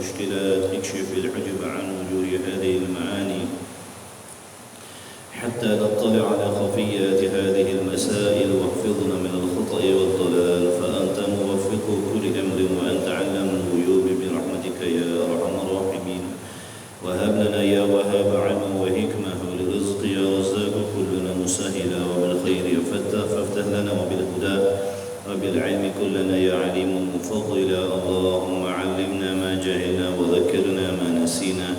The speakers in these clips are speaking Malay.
المشكلات اكشف الحجب عن وجوه هذه المعاني حتى نطلع على خفيات هذه المسائل واحفظنا من الخطأ والضلال فأنت موفق كل أمر وأنت علام الغيوب برحمتك يا أرحم الراحمين وهب لنا يا وهاب علما وحكمة ولرزق يا رزاق كلنا مسهلا وبالخير فافتح لنا وبالهدى وبالعلم كلنا يا عليم مفضلا اللهم علمنا ما جهلنا وذكرنا ما نسينا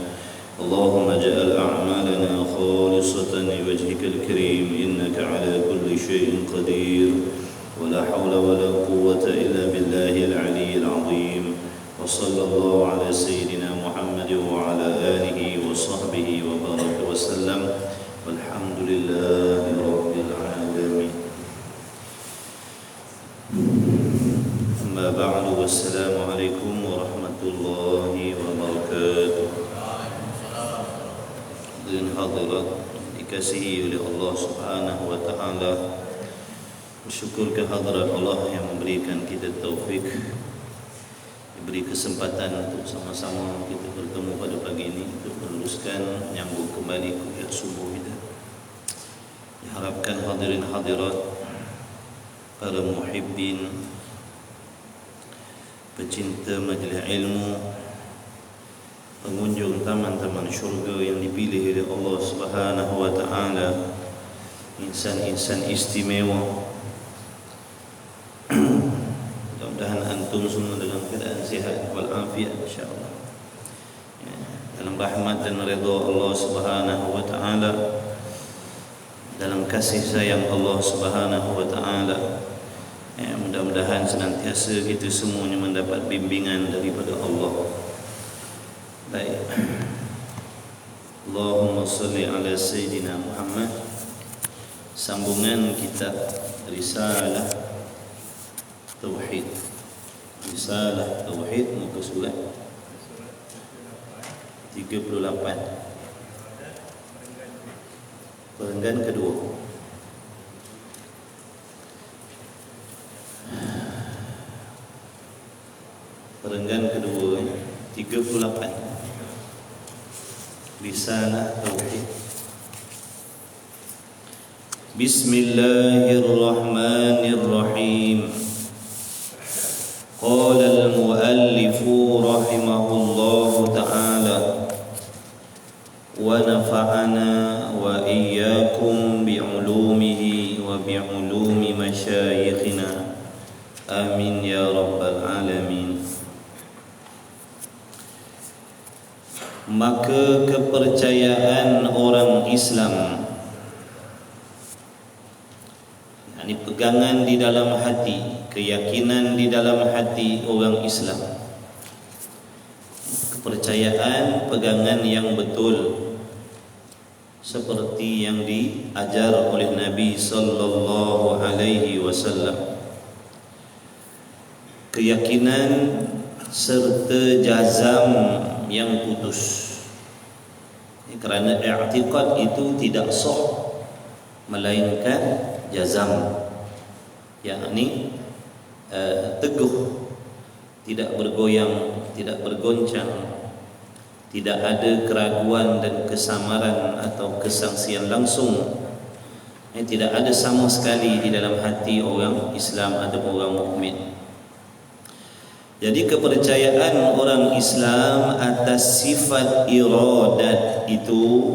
اللهم اجعل أعمالنا خالصة لوجهك الكريم إنك على كل شيء قدير ولا حول ولا قوة إلا بالله العلي العظيم وصلى الله على سيدنا محمد وعلى آله وصحبه وبارك وسلم والحمد لله رب العالمين أما بعد والسلام عليكم ورحمة الله وبركاته. Dan hadirat dikasihi oleh Allah Subhanahu wa taala. Bersyukur kehadirat Allah yang memberikan kita taufik, diberi kesempatan untuk sama-sama kita bertemu pada pagi ini untuk meneruskan menyambung kembali kuliah subuh kita. Diharapkan hadirin hadirat, para muhibbin, pecinta majlis ilmu, pengunjung taman-taman syurga yang dipilih oleh Allah Subhanahu wa taala, insan-insan istimewa. Mudah-mudahan antum semua dalam keadaan sihat wal afiat insyaallah. Dalam rahmat dan redha Allah Subhanahu wa taala, dalam kasih sayang Allah Subhanahu wa taala. Mudah-mudahan senantiasa kita semuanya mendapat bimbingan daripada Allah. Baik. Allahumma salli ala Sayyidina Muhammad. Sambungan kitab Risalah Tauhid. Risalah Tauhid muka surat 38. Perenggan kedua. Perenggan kedua 38. Risalah Tauhid. Bismillahirrahmanirrahim. Qala al-muallif rahimahullahu ta'ala wa nafa'ana wa iyyakum bi'ulumihi wa bi'ulumi masyayikhina. Amin ya rabbal alamin. Maka kepercayaan orang Islam, yakni pegangan di dalam hati, keyakinan di dalam hati orang Islam, kepercayaan, pegangan yang betul seperti yang diajar oleh Nabi sallallahu alaihi wasallam, keyakinan serta jazam yang putus. Kerana i'tiqad itu tidak sah melainkan jazam, yakni teguh, tidak bergoyang, tidak bergoncang, tidak ada keraguan dan kesamaran atau kesangsian langsung. Tidak ada sama sekali di dalam hati orang Islam atau orang mukmin. Jadi kepercayaan orang Islam atas sifat iradat itu,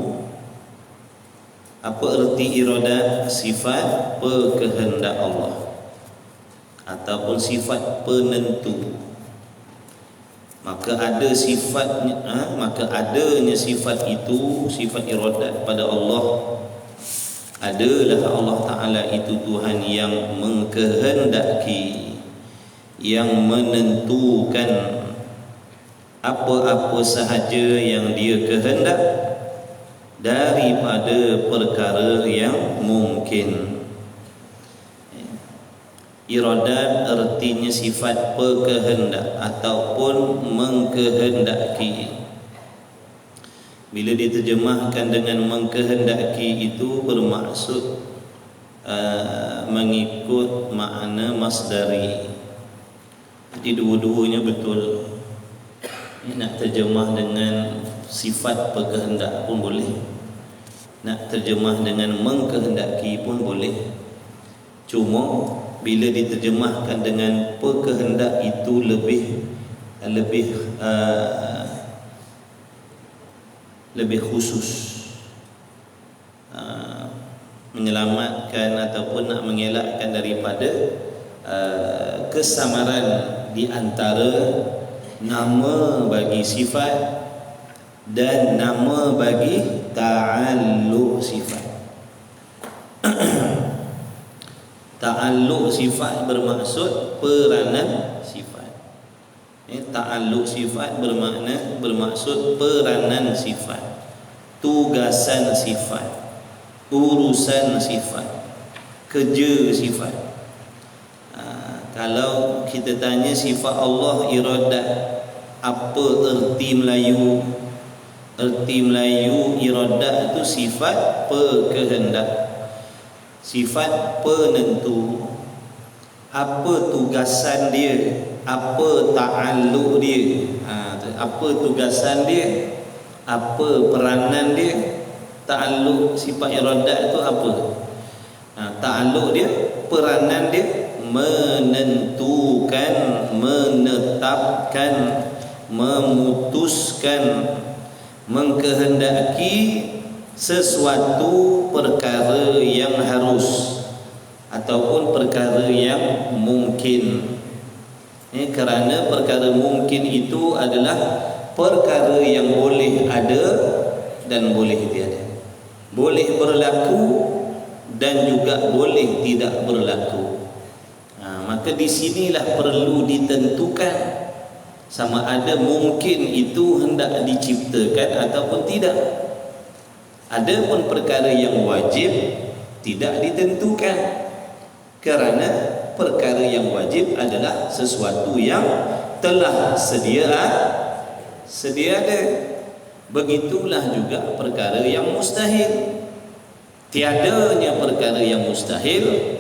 apa erti iradat? Sifat berkehendak Allah ataupun sifat penentu. Maka ada sifatnya, maka adanya sifat itu, sifat iradat pada Allah, adalah Allah Ta'ala itu Tuhan yang mengkehendaki, yang menentukan apa-apa sahaja yang Dia kehendak daripada perkara yang mungkin. Iradat artinya sifat berkehendak ataupun mengkehendaki. Bila diterjemahkan dengan mengkehendaki itu bermaksud mengikut makna masdari. Jadi dua-duanya betul. Nak terjemah dengan sifat berkehendak pun boleh, nak terjemah dengan mengkehendaki pun boleh. Cuma bila diterjemahkan dengan berkehendak itu lebih khusus, menyelamatkan ataupun nak mengelakkan daripada kesamaran di antara nama bagi sifat dan nama bagi ta'alluq sifat. Ta'alluq sifat bermaksud peranan sifat. Ta'alluq sifat bermaksud peranan sifat, tugasan sifat, urusan sifat, kerja sifat. Kalau kita tanya sifat Allah iradat, apa erti Melayu? Erti Melayu iradat itu sifat berkehendak, sifat penentu. Apa tugasan dia? Apa ta'alluq dia? Apa tugasan dia? Apa peranan dia? Ta'alluq sifat iradat itu apa? Ta'alluq dia, peranan dia menentukan, menetapkan, memutuskan, mengkehendaki sesuatu perkara yang harus ataupun perkara yang mungkin. Kerana perkara mungkin itu adalah perkara yang boleh ada dan boleh tiada, boleh berlaku dan juga boleh tidak berlaku. Maka di sinilah perlu ditentukan sama ada mungkin itu hendak diciptakan ataupun tidak. Adapun perkara yang wajib tidak ditentukan, kerana perkara yang wajib adalah sesuatu yang telah sedia ada. Begitulah juga perkara yang mustahil. Tiadanya perkara yang mustahil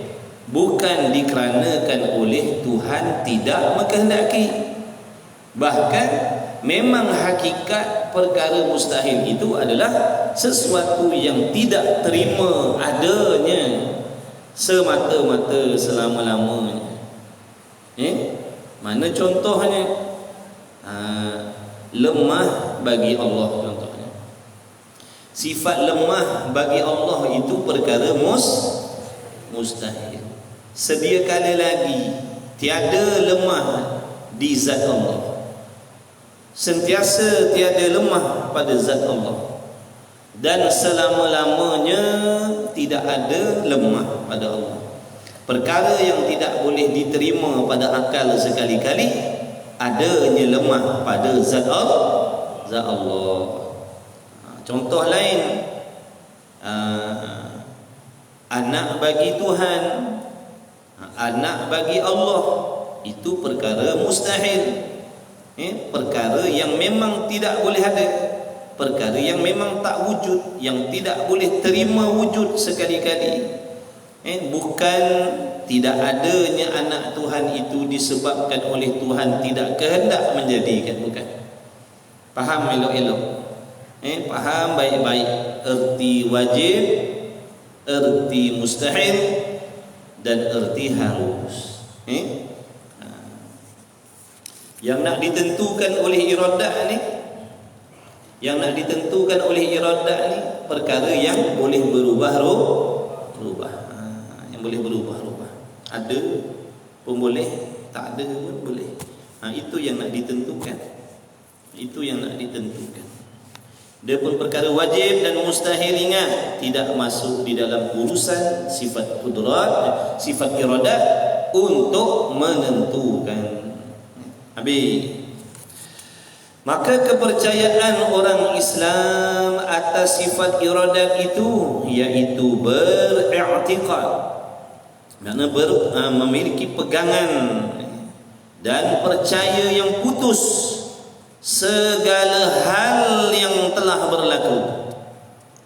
bukan dikarenakan oleh Tuhan tidak mengkehendaki. Bahkan memang hakikat perkara mustahil itu adalah sesuatu yang tidak terima adanya semata-mata selama-lamanya. Mana contohnya? Lemah bagi Allah contohnya. Sifat lemah bagi Allah itu perkara mustahil. Sedia kala lagi tiada lemah di zat Allah, sentiasa tiada lemah pada zat Allah, dan selama-lamanya tidak ada lemah pada Allah. Perkara yang tidak boleh diterima pada akal sekali-kali adanya lemah pada zat Allah. Contoh lain, anak bagi Tuhan, anak bagi Allah, itu perkara mustahil. Perkara yang memang tidak boleh ada, perkara yang memang tak wujud, yang tidak boleh terima wujud sekali-kali. Bukan tidak adanya anak Tuhan itu disebabkan oleh Tuhan tidak kehendak menjadikan, bukan. Faham elok-elok, faham baik-baik erti wajib, erti mustahil dan erti harus. Yang nak ditentukan oleh iradah ni, yang nak ditentukan oleh iradah ni perkara yang boleh berubah. Yang boleh berubah. Ada pun boleh, tak ada pun boleh. Itu yang nak ditentukan. Itu yang nak ditentukan. Dia pun perkara wajib dan mustahil, ingat, tidak masuk di dalam urusan sifat qudrat, sifat iradat untuk menentukan. Habis. Maka kepercayaan orang Islam atas sifat iradat itu iaitu beriktikad, makna memiliki pegangan dan percaya yang putus segala hal yang telah berlaku.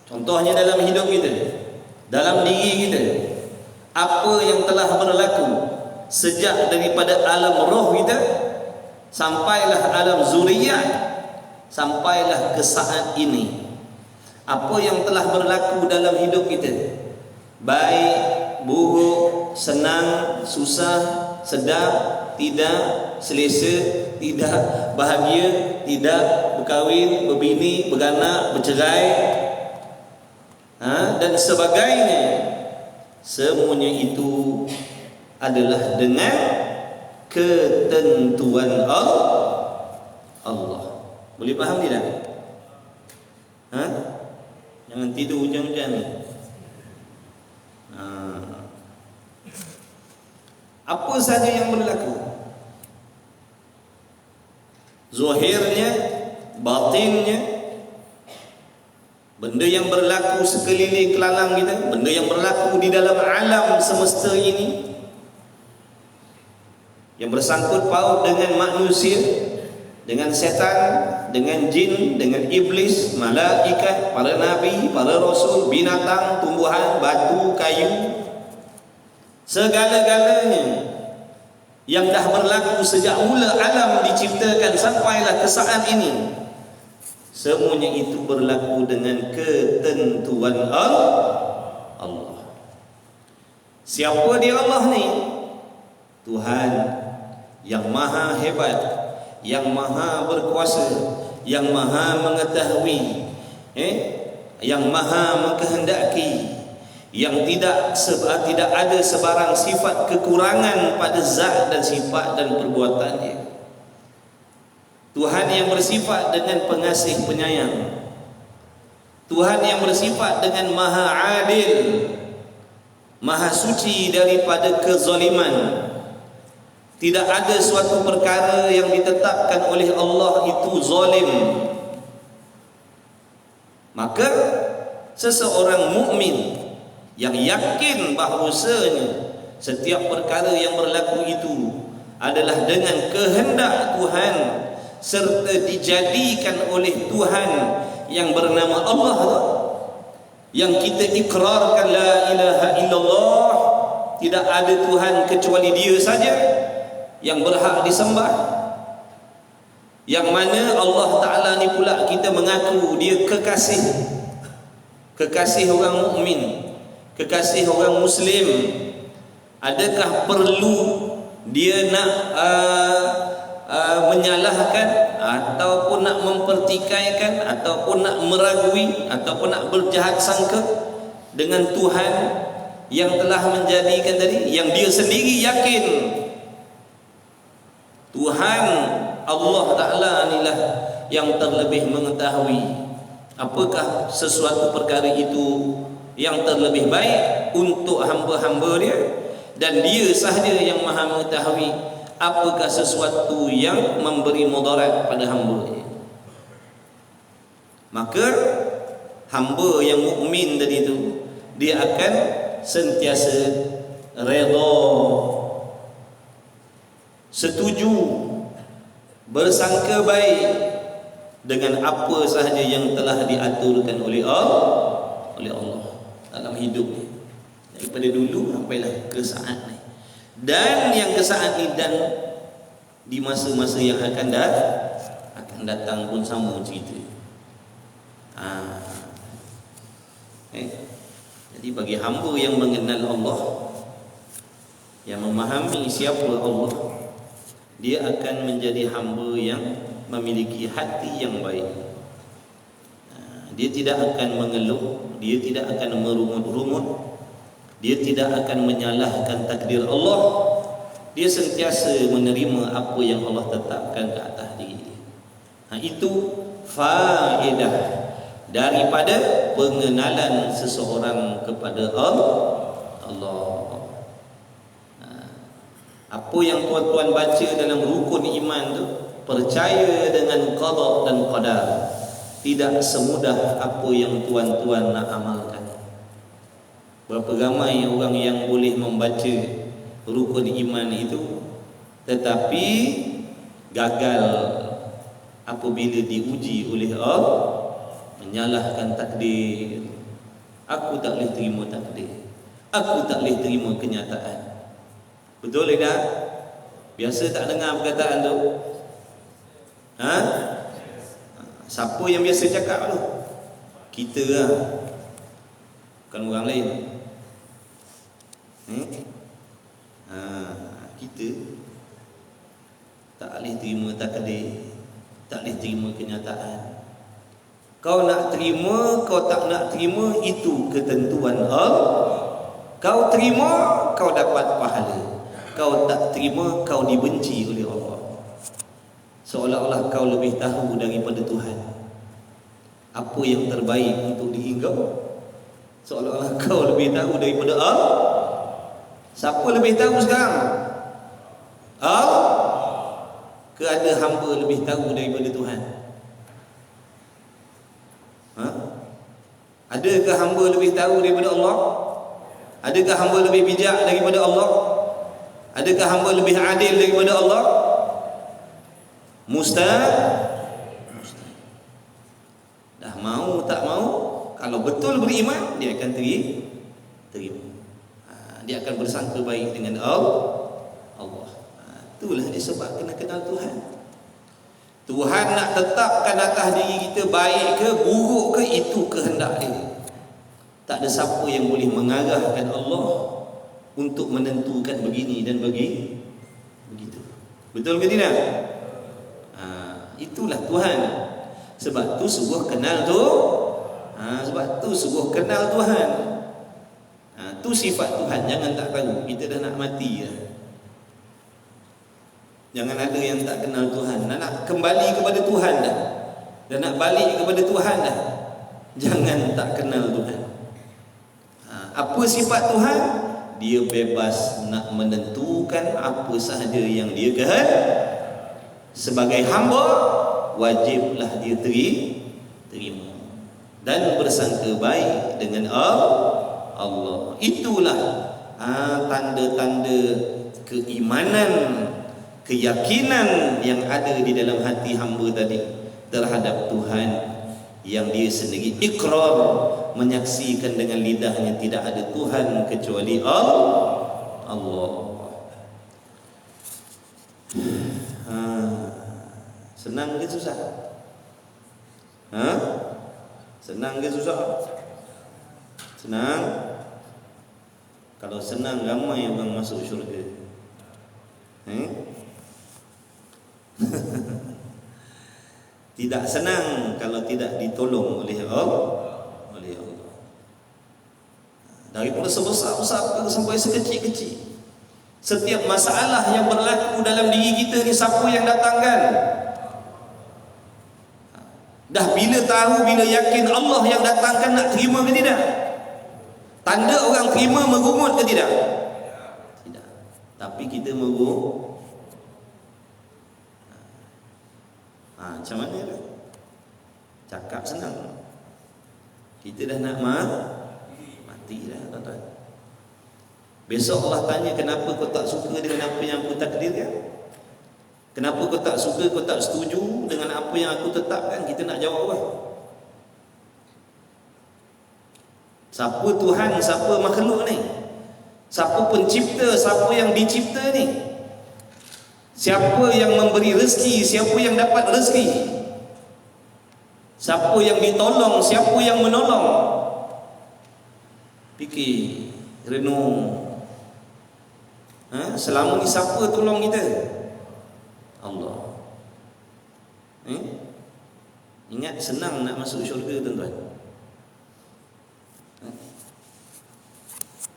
Contohnya dalam hidup kita, dalam diri kita, apa yang telah berlaku sejak daripada alam roh kita sampailah alam zuriyat, sampailah ke saat ini. Apa yang telah berlaku dalam hidup kita, baik, buruk, senang, susah, sedap, tidak, selesa, tidak, bahagia, tidak, berkahwin, berbini, beranak, bercerai, dan sebagainya, semuanya itu adalah dengan ketentuan Allah. Boleh faham tidak? Jangan tidur hujan-hujan ni. Apa saja yang berlaku, zahirnya, batinnya, benda yang berlaku sekeliling kelalang kita, benda yang berlaku di dalam alam semesta ini, yang bersangkut paut dengan manusia, dengan setan, dengan jin, dengan iblis, malaikat, para nabi, para rasul, binatang, tumbuhan, batu, kayu, segala-galanya yang dah berlaku sejak mula alam diciptakan sampailah ke saat ini, semuanya itu berlaku dengan ketentuan Allah. Siapa dia Allah ni? Tuhan yang maha hebat, yang maha berkuasa, yang maha mengetahui, yang maha mengkehendaki, yang tidak ada sebarang sifat kekurangan pada zat dan sifat dan perbuatannya. Tuhan yang bersifat dengan pengasih penyayang, Tuhan yang bersifat dengan maha adil, maha suci daripada kezaliman. Tidak ada suatu perkara yang ditetapkan oleh Allah itu zalim. Maka seseorang mukmin yang yakin bahawasanya setiap perkara yang berlaku itu adalah dengan kehendak Tuhan, serta dijadikan oleh Tuhan yang bernama Allah, yang kita ikrarkan la ilaha illallah, tidak ada Tuhan kecuali Dia saja yang berhak disembah, yang mana Allah Ta'ala ni pula kita mengaku Dia kekasih orang mukmin, kekasih orang Muslim. Adakah perlu dia nak menyalahkan, ataupun nak mempertikaikan, ataupun nak meragui, ataupun nak berjahat sangka dengan Tuhan yang telah menjadikan tadi, yang dia sendiri yakin Tuhan Allah Ta'ala inilah yang terlebih mengetahui apakah sesuatu perkara itu yang terlebih baik untuk hamba-hamba Dia, dan Dia sahaja yang maha mengetahui apakah sesuatu yang memberi mudarat pada hamba Dia. Maka hamba yang mukmin tadi itu, dia akan sentiasa redha, setuju, bersangka baik dengan apa sahaja yang telah diaturkan oleh Allah dalam hidup ni, daripada dulu sampailah ke saat ni, dan yang ke saat ni, dan di masa-masa yang akan datang pun sama cerita. Jadi bagi hamba yang mengenal Allah, yang memahami siapa Allah, dia akan menjadi hamba yang memiliki hati yang baik. Dia tidak akan mengeluh, dia tidak akan merungut-rungut, dia tidak akan menyalahkan takdir Allah. Dia sentiasa menerima apa yang Allah tetapkan ke atas diri dia. Itu faedah daripada pengenalan seseorang kepada Allah. Apa yang tuan-tuan baca dalam rukun iman tu, percaya dengan qada dan qadar, tidak semudah apa yang tuan-tuan nak amalkan. Berapa ramai orang yang boleh membaca rukun iman itu tetapi gagal apabila diuji oleh Allah, menyalahkan takdir. Aku tak boleh terima takdir, aku tak boleh terima kenyataan. Betul tak? Biasa tak dengar perkataan tu? Ha? Siapa yang biasa cakap tu? Kita lah, bukan orang lain. Kita tak boleh terima takdir, tak boleh terima kenyataan. Kau nak terima, kau tak nak terima, itu ketentuan Allah. Kau terima, kau dapat pahala. Kau tak terima, kau dibenci oleh Allah. Seolah-olah kau lebih tahu daripada Tuhan apa yang terbaik untuk diri kau. Seolah-olah kau lebih tahu daripada Allah. Siapa lebih tahu sekarang? Allah ke ada hamba lebih tahu daripada Tuhan? Adakah hamba lebih tahu daripada Allah? Adakah hamba lebih bijak daripada Allah? Adakah hamba lebih adil daripada Allah? Mustahil. Dah mau tak mau, kalau betul beriman, dia akan terima. Dia akan bersangka baik dengan Allah. Itulah disebab kena kenal Tuhan. Tuhan nak tetapkan atas diri kita baik ke buruk ke, itu kehendak dia. Tak ada siapa yang boleh mengarahkan Allah untuk menentukan begini dan begitu. Betul ke tidak? Itulah Tuhan. Sebab tu suruh kenal tu. Sebab tu suruh kenal Tuhan. Tu sifat Tuhan. Jangan tak tahu, kita dah nak mati dah. Jangan ada yang tak kenal Tuhan. Nak kembali kepada Tuhan dah. Dan nak balik kepada Tuhan dah. Jangan tak kenal Tuhan. Apa sifat Tuhan? Dia bebas nak menentukan apa sahaja yang dia kehendaki. Sebagai hamba, wajiblah dia terima dan bersangka baik dengan Allah. Itulah tanda-tanda keimanan, keyakinan yang ada di dalam hati hamba tadi terhadap Tuhan, yang dia sendiri ikrar, menyaksikan dengan lidahnya tidak ada Tuhan kecuali Allah. Senang ke susah? Senang ke susah? Senang. Kalau senang, ramai orang masuk syurga. Tidak senang kalau tidak ditolong oleh Allah. Daripada sebesar-besar sampai sekecil-kecil, setiap masalah yang berlaku dalam diri kita ni, siapa yang datangkan? Dah bila tahu, bila yakin Allah yang datangkan, nak terima ke tidak? Tanda orang terima merungut ke tidak? Tidak. Tapi kita merungut. Macam mana tu? Cakap senang, kita dah nak mati dah, tuan-tuan. Besok Allah tanya, kenapa kau tak suka dengan apa yang aku takdirkan? Kenapa kau tak suka, kau tak setuju dengan apa yang aku tetapkan? Kita nak jawab apa? Siapa Tuhan, siapa makhluk ni? Siapa pencipta, siapa yang dicipta ni? Siapa yang memberi rezeki, siapa yang dapat rezeki? Siapa yang ditolong, siapa yang menolong? Fikir, renung. Selama ni siapa tolong kita? Allah. Ingat, senang nak masuk syurga, tuan-tuan.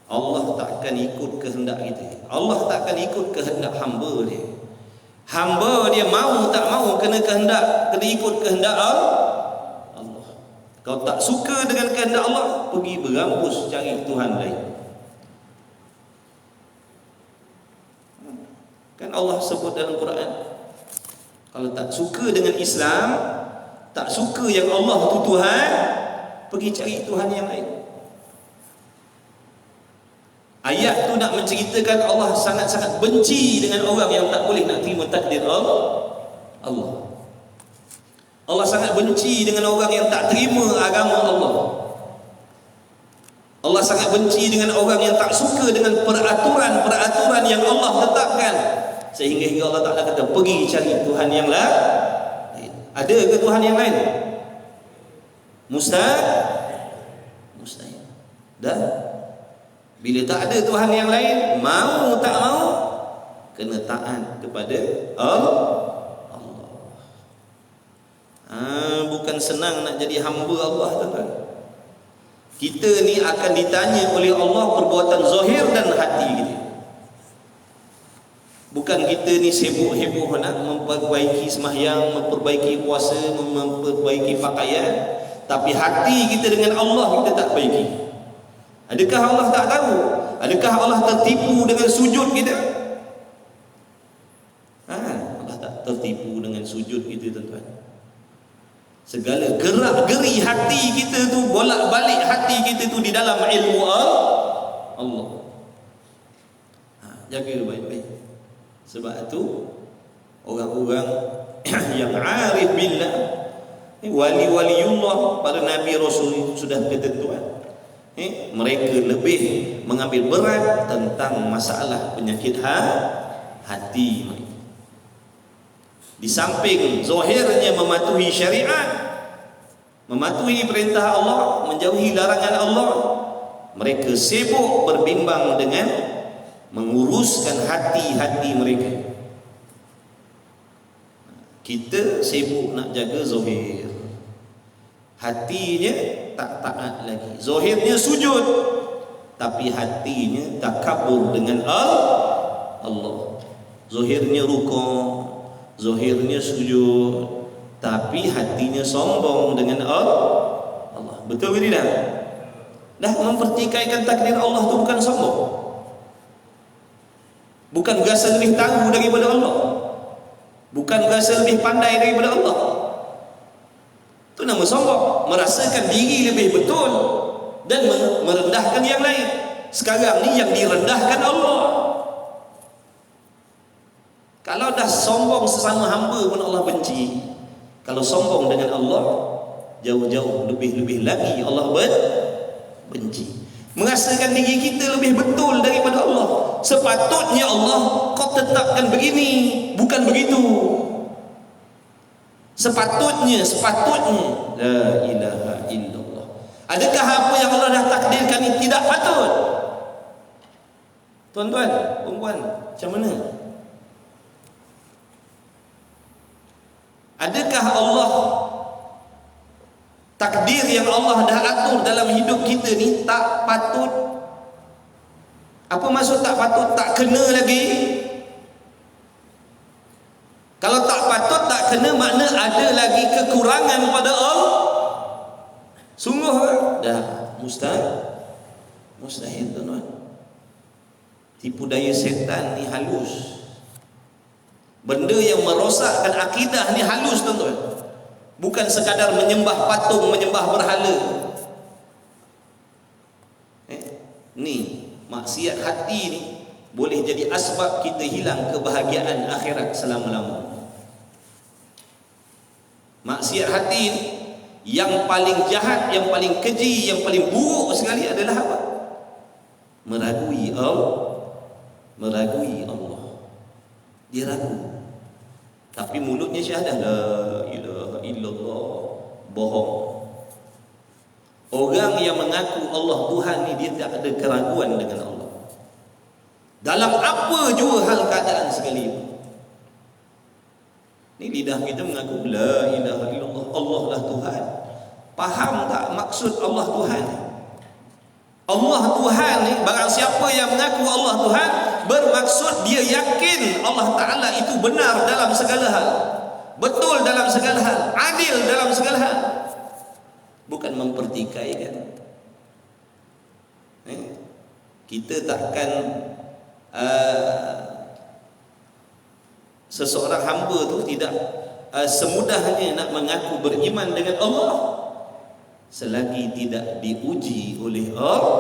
Allah takkan ikut kehendak kita. Allah takkan ikut kehendak hamba dia. Hamba dia mau tak mau kena ikut kehendak Allah. Kau tak suka dengan kehendak Allah, pergi berampus cari Tuhan lain. Kan Allah sebut dalam Quran, kalau tak suka dengan Islam, tak suka yang Allah tu Tuhan, pergi cari Tuhan yang lain. Ayat tu nak menceritakan Allah sangat-sangat benci dengan orang yang tak boleh nak terima takdir Allah. Allah sangat benci dengan orang yang tak terima agama Allah. Allah sangat benci dengan orang yang tak suka dengan peraturan yang Allah tetapkan. Sehingga Allah Ta'ala kata, pergi cari Tuhan yang lain. Ada ke Tuhan yang lain? Mustahil. Dan bila tak ada Tuhan yang lain, mau tak mau kena taat kepada Allah. Bukan senang nak jadi hamba Allah, tuan-tuan. Kita ni akan ditanya oleh Allah perbuatan zahir dan hati kita. Bukan kita ni sibuk-heboh nak memperbaiki sembahyang, memperbaiki puasa, memperbaiki pakaian, tapi hati kita dengan Allah kita tak baiki. Adakah Allah tak tahu? Adakah Allah tertipu dengan sujud kita? Allah tak tertipu dengan sujud kita, tuan-tuan. Segala gerak-geri hati kita tu, bolak-balik hati kita tu di dalam ilmu Allah. Jaga baik-baik. Sebab tu orang-orang yang arif billah, wali-waliullah, para nabi rasul sudah ketentuan, mereka lebih mengambil berat tentang masalah penyakit hati mereka. Di samping zahirnya mematuhi syariat, mematuhi perintah Allah, menjauhi larangan Allah, mereka sibuk berbimbang dengan menguruskan hati-hati mereka. Kita sibuk nak jaga zahir, hatinya tak taat lagi. Zahirnya sujud, tapi hatinya takabur dengan Allah. Zahirnya rukuk, zahirnya sujud, tapi hatinya sombong dengan Allah. Betul ke tidak? Dah mempertikaikan takdir Allah tu bukan sombong. Bukan rasa lebih tahu daripada Allah, bukan rasa lebih pandai daripada Allah. Itu nama sombong. Merasakan diri lebih betul dan merendahkan yang lain. Sekarang ni yang direndahkan Allah. Kalau dah sombong sesama hamba pun Allah benci. Kalau sombong dengan Allah, jauh-jauh lebih-lebih lagi Allah benci. Merasakan diri kita lebih betul daripada Allah. Sepatutnya Allah, kau tetapkan begini, bukan begitu. Sepatutnya la ilaha illallah. Adakah apa yang Allah dah takdirkan ini tidak patut? Tuan-tuan, perempuan, macam mana? Adakah Allah, takdir yang Allah dah atur dalam hidup kita ni tak patut? Apa maksud tak patut? Tak kena lagi. Kalau tak patut, tak kena, makna ada lagi kekurangan pada Allah. Sungguh dah mustahil, tuan-tuan. Tipu daya setan ni halus. Benda yang merosakkan akidah ni halus, tuan-tuan. Bukan sekadar menyembah patung, menyembah berhala. Ni maksiat hati ni boleh jadi asbab kita hilang kebahagiaan akhirat selama-lamanya. Maksiat hati ni yang paling jahat, yang paling keji, yang paling buruk sekali adalah apa? Meragui Allah. Dia ragu, tapi mulutnya syahadah la ilaha illallah, bohong. Orang yang mengaku Allah Tuhan ni, dia tak ada keraguan dengan Allah dalam apa jua hal keadaan sekalipun. Ni lidah kita mengaku la ilaha illallah, Allah lah Tuhan. Faham tak maksud Allah Tuhan? Allah Tuhan ni, barang siapa yang mengaku Allah Tuhan, bermaksud dia yakin Allah Ta'ala itu benar dalam segala hal, betul dalam segala hal, adil dalam segala hal. Bukan mempertikaikan. Kita takkan seseorang hamba tu tidak semudahnya nak mengaku beriman dengan Allah selagi tidak diuji oleh Allah.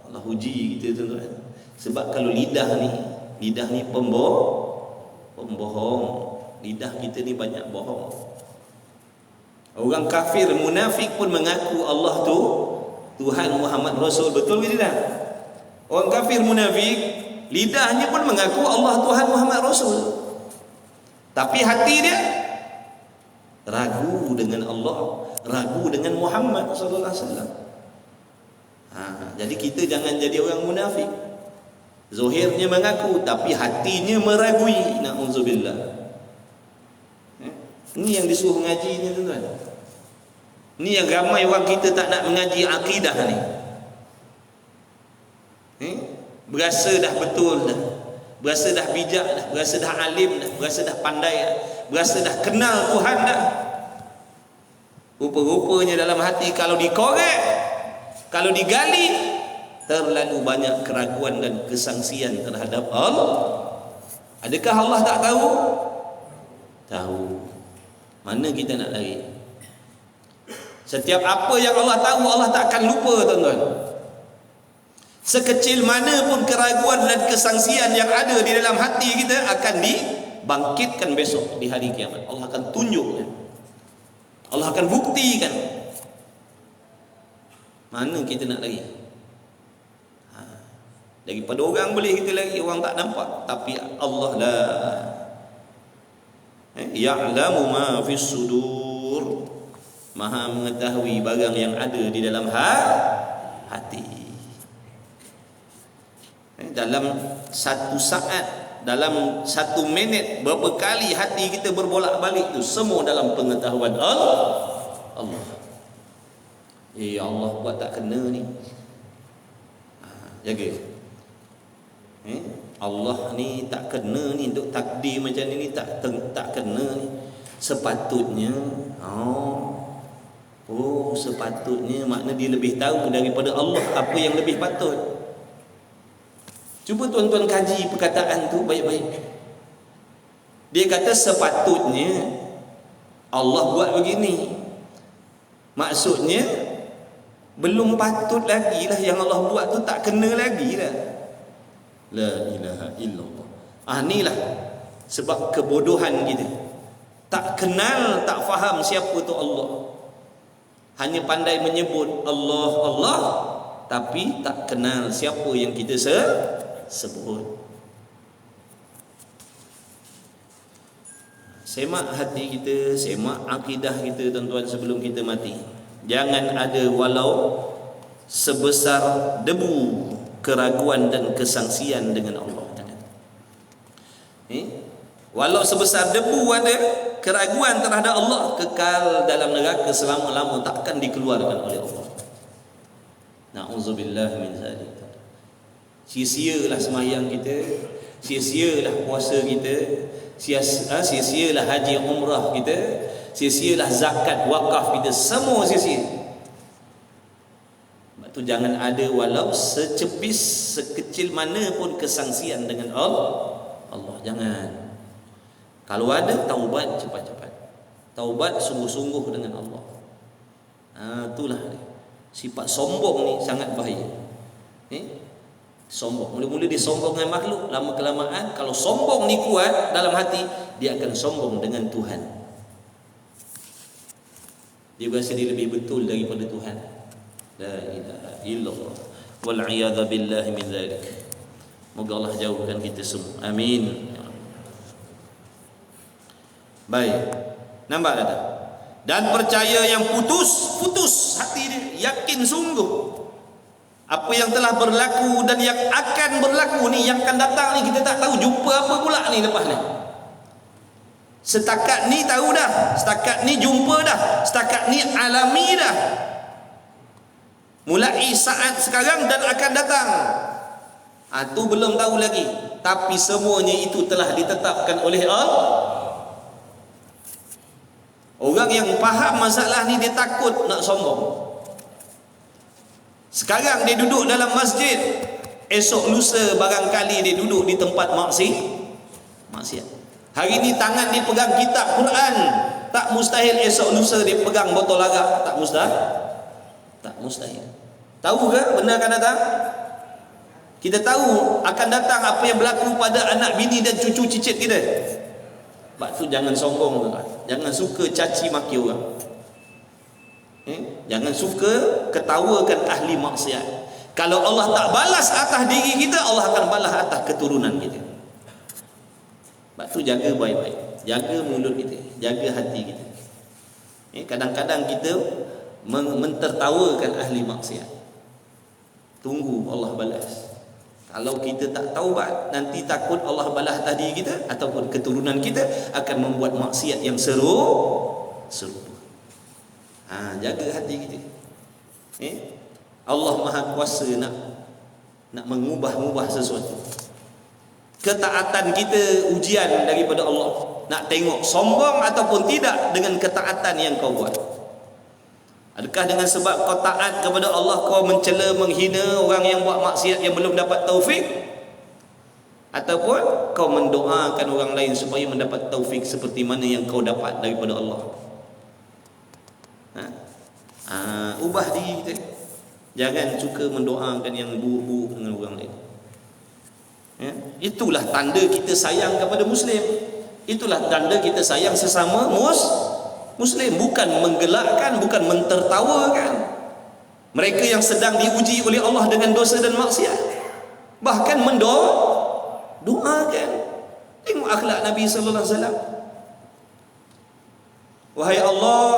Allah uji kita, tuan-tuan. Sebab kalau lidah ni pembohong. Lidah kita ni banyak bohong. Orang kafir munafik pun mengaku Allah tu Tuhan, Muhammad Rasul. Betul ke tidak? Orang kafir munafik lidahnya pun mengaku Allah Tuhan, Muhammad Rasul, tapi hati dia ragu dengan Allah, ragu dengan Muhammad sallallahu alaihi wasallam. Jadi kita jangan jadi orang munafik. Zahirnya mengaku tapi hatinya meragui. Nauzubillah. Ini yang disuruh ngaji ni tuan-tuan. Ini yang ramai orang kita tak nak mengaji akidah ni. Berasa dah betul dah, berasa dah bijak dah, berasa dah alim dah, berasa dah pandai dah, berasa dah kenal Tuhan dah. Rupa-rupanya dalam hati kalau dikorek, kalau digali, terlalu banyak keraguan dan kesangsian terhadap Allah. Adakah Allah tak tahu? Tahu. Mana kita nak lari? Setiap apa yang Allah tahu, Allah tak akan lupa, tuan-tuan. Sekecil mana pun keraguan dan kesangsian yang ada di dalam hati kita akan dibangkitkan besok di hari kiamat. Allah akan tunjukkan, Allah akan buktikan. Mana kita nak lari? Daripada orang boleh kita lari, orang tak nampak, tapi Allah lah. Ya'lamu ma fis sudur, Maha mengetahui barang yang ada di dalam hati. Dalam satu saat, dalam satu minit, berapa kali hati kita berbolak-balik tu, semua dalam pengetahuan Allah. Allah buat tak kena ni. Jaga. Allah ni tak kena ni, untuk takdir macam ni tak kena ni. Sepatutnya sepatutnya makna dia lebih tahu daripada Allah apa yang lebih patut. Cuba tuan-tuan kaji perkataan tu baik-baik. Dia kata sepatutnya Allah buat begini. Maksudnya belum patut lagi lah yang Allah buat tu, tak kena lagi lah. La ilaha illallah. Inilah sebab kebodohan kita. Tak kenal, tak faham siapa tu Allah. Hanya pandai menyebut Allah, Allah, tapi tak kenal siapa yang kita sebut. Semak hati kita, semak akidah kita, tuan-tuan, sebelum kita mati. Jangan ada walau sebesar debu keraguan dan kesangsian dengan Allah. Walau sebesar debu ada keraguan terhadap Allah, kekal dalam neraka selama-lama, takkan dikeluarkan oleh Allah. Na'udzubillah min zalik. Sia-sialah sembahyang kita, sia-sialah puasa kita, sia-sialah haji umrah kita, sia-sialah zakat wakaf kita, semua sia-sia. Sebab tu jangan ada walau secepis, sekecil mana pun kesangsian dengan Allah. Jangan. Kalau ada, taubat cepat-cepat. Taubat sungguh-sungguh dengan Allah. Itulah dia. Sifat sombong ni sangat bahaya. Sombong. Mula-mula dia sombong dengan makhluk, lama kelamaan kalau sombong ni kuat dalam hati, dia akan sombong dengan Tuhan. Dia berasa dia lebih betul daripada Tuhan. La ilaha illallah wal a'yadha billahi min dzalik. Moga Allah jauhkan kita semua. Amin. Baik. Nampak tak? Dan percaya yang putus hati dia, yakin sungguh apa yang telah berlaku dan yang akan berlaku ni, yang akan datang ni, kita tak tahu jumpa apa pula ni lepas ni. Setakat ni tahu dah, setakat ni jumpa dah, setakat ni alami dah. Mulai saat sekarang dan akan datang. Tu belum tahu lagi, tapi semuanya itu telah ditetapkan oleh Allah. Orang yang faham masalah ni, dia takut nak sombong. Sekarang dia duduk dalam masjid, esok lusa barangkali dia duduk di tempat maksiat. Hari ni tangan dia pegang kitab Quran, tak mustahil esok lusa dia pegang botol arak. Tak mustahil. Tahu ke benda akan datang? Kita tahu akan datang apa yang berlaku pada anak bini dan cucu cicit kita. Sebab tu jangan sombong, tuan. Jangan suka caci maki orang. Jangan suka ketawakan ahli maksiat. Kalau Allah tak balas atas diri kita, Allah akan balas atas keturunan kita. Sebab tu jaga baik-baik. Jaga mulut kita, jaga hati kita. Kadang-kadang kita mentertawakan ahli maksiat. Tunggu Allah balas. Kalau kita tak taubat, nanti takut Allah balas tadi kita ataupun keturunan kita akan membuat maksiat yang serupa. Jaga hati kita. Allah Maha Kuasa nak mengubah-ubah sesuatu. Ketaatan kita ujian daripada Allah. Nak tengok sombong ataupun tidak dengan ketaatan yang kau buat. Adakah dengan sebab kau taat kepada Allah, kau mencela, menghina orang yang buat maksiat yang belum dapat taufik? Ataupun kau mendoakan orang lain supaya mendapat taufik seperti mana yang kau dapat daripada Allah? Ubah diri kita. Jangan suka mendoakan yang buruk-buruk dengan orang lain. Itulah tanda kita sayang kepada Muslim. Itulah tanda kita sayang sesama Muslim. Bukan menggelakkan, bukan mentertawakan mereka yang sedang diuji oleh Allah dengan dosa dan maksiat. Bahkan doakan. Tengok akhlak Nabi sallallahu alaihi wasallam. Wahai Allah,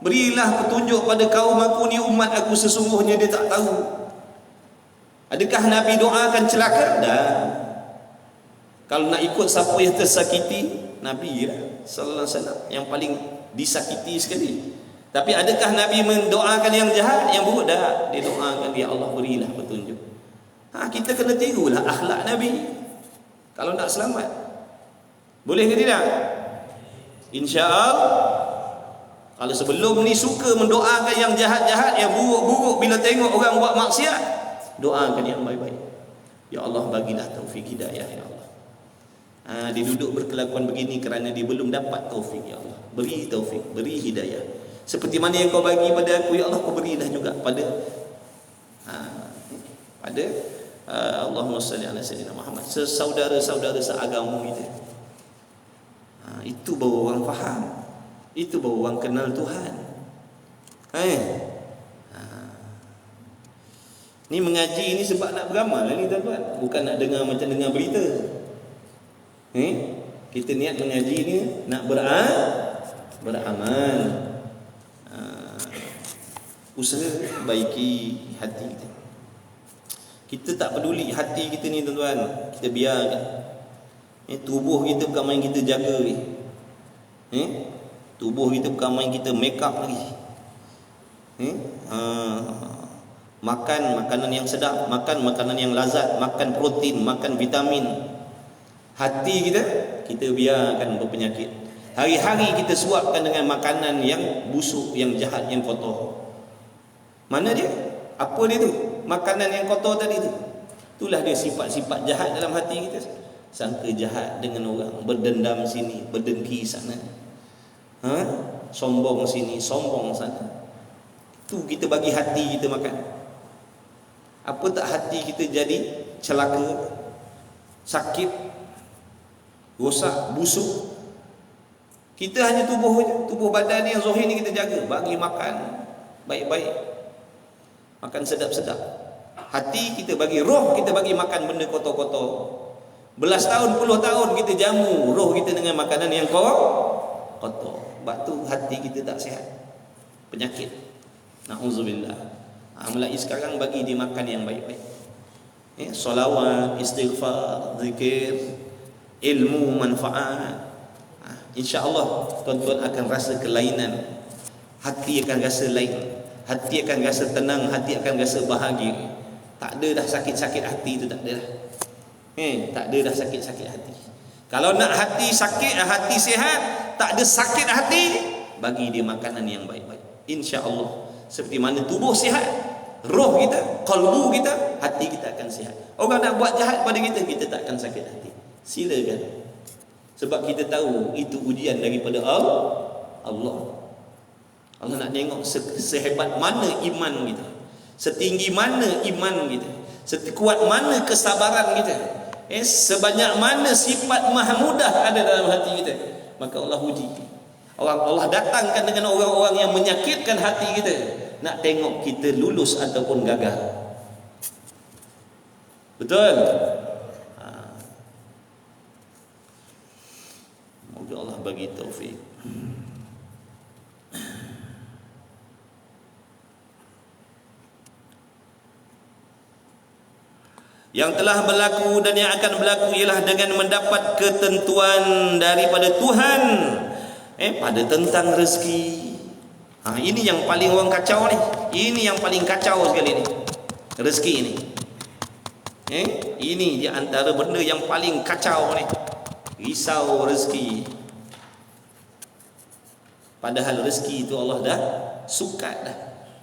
berilah petunjuk pada kaum aku ni, umat aku sesungguhnya dia tak tahu. Adakah Nabi doakan celaka? Dah. Kalau nak ikut siapa yang tersakiti, Nabi sallallahu alaihi wasallam yang paling disakiti sekali. Tapi adakah Nabi mendoakan yang jahat, yang buruk? Dah. Dia doakan, ya Allah berilah petunjuk. Kita kena tirulah akhlak Nabi kalau nak selamat. Boleh ke tidak? InsyaAllah. Kalau sebelum ni suka mendoakan yang jahat-jahat, yang buruk-buruk, bila tengok orang buat maksiat, doakan yang baik-baik. Ya Allah bagilah taufik hidayah, ya Allah. Dia duduk berkelakuan begini kerana dia belum dapat taufik, ya Allah. Beri taufik, beri hidayah. Seperti mana yang kau bagi pada aku, ya Allah, kau berilah juga pada Allahumma salli ala sayyidina Muhammad, saudara-saudara seagama kita. Itu baru orang faham. Itu baru orang kenal Tuhan. Ni mengaji ni sebab nak beramal ni tuan-tuan, bukan nak dengar macam dengar berita. Kita niat mengaji ni nak beramal. Usaha baiki hati kita. Kita tak peduli hati kita ni tuan-tuan, kita biarkan. Tubuh kita bukan main kita jaga ni. Tubuh kita bukan main kita make up lagi. Makan makanan yang sedap, makan makanan yang lazat, makan protein, makan vitamin. Hati kita biarkan berpenyakit. Hari-hari kita suapkan dengan makanan yang busuk, yang jahat, yang kotor. Mana dia? Apa dia tu? Makanan yang kotor tadi tu. Itulah dia sifat-sifat jahat dalam hati kita. Sangka jahat dengan orang, berdendam sini, berdengki sana. Sombong sini, sombong sana. Tu kita bagi hati kita makan. Apa tak hati kita jadi celaka, sakit, rosak, busuk. Kita hanya tubuh badan yang zahir ni kita jaga, bagi makan baik-baik, makan sedap-sedap. Hati kita bagi, roh kita bagi makan benda kotor-kotor. Belas tahun, puluh tahun kita jamu roh kita dengan makanan yang kotor. Sebab tu hati kita tak sihat, penyakit. Na'udzubillah. Mulai sekarang bagi dia makan yang baik-baik. Solawat, istighfar, zikir, ilmu manfaat. InsyaAllah tuan-tuan akan rasa kelainan. Hati akan rasa lain, hati akan rasa tenang, hati akan rasa bahagia. Tak ada dah sakit-sakit hati tu, tak ada dah. Tak ada dah sakit-sakit hati. Kalau nak hati sakit, hati sihat, tak ada sakit hati, bagi dia makanan yang baik-baik. InsyaAllah. Seperti mana tubuh sihat, roh kita, qalbu kita, hati kita akan sihat. Orang nak buat jahat pada kita, kita tak akan sakit hati. Silakan. Sebab kita tahu itu ujian daripada Allah. Allah nak tengok sehebat mana iman kita, setinggi mana iman kita, sekuat mana kesabaran kita, sebanyak mana sifat mahmudah ada dalam hati kita. Maka Allah uji. Allah datangkan dengan orang-orang yang menyakitkan hati kita, nak tengok kita lulus ataupun gagal. Betul? Moga Allah bagi taufik. Yang telah berlaku dan yang akan berlaku ialah dengan mendapat ketentuan daripada Tuhan pada tentang rezeki. Ini yang paling orang kacau ni. Ini yang paling kacau sekali ni. Rezeki ni. Ini di antara benda yang paling kacau ni. Risau rezeki. Padahal rezeki itu Allah dah sukat dah.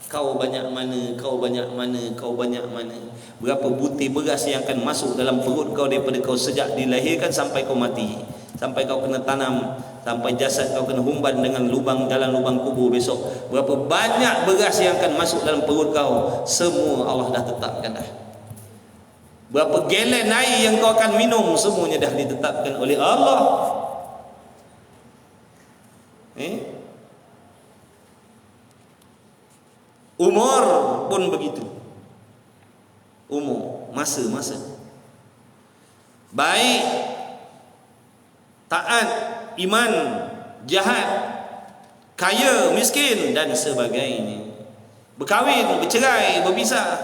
Kau banyak mana, kau banyak mana, kau banyak mana. Berapa butir beras yang akan masuk dalam perut kau daripada kau sejak dilahirkan sampai kau mati. Sampai kau kena tanam, sampai jasad kau kena humban dengan lubang dalam lubang kubur besok. Berapa banyak beras yang akan masuk dalam perut kau, semua Allah dah tetapkan dah. Berapa gelen air yang kau akan minum, semuanya dah ditetapkan oleh Allah. Umur pun begitu. Umur, masa-masa. Baik, taat, iman, jahat, kaya, miskin dan sebagainya. Berkahwin, bercerai, berpisah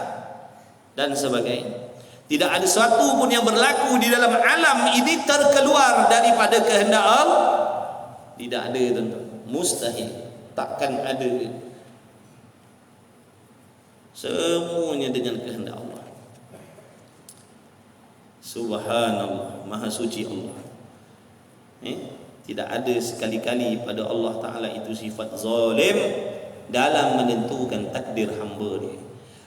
dan sebagainya. Tidak ada sesuatu pun yang berlaku di dalam alam ini terkeluar daripada kehendak Allah. Tidak ada, tuan-tuan. Mustahil. Takkan ada. Semuanya dengan kehendak Allah. Subhanallah, maha suci Allah. Tidak ada sekali-kali pada Allah Ta'ala itu sifat zalim dalam menentukan takdir hamba dia.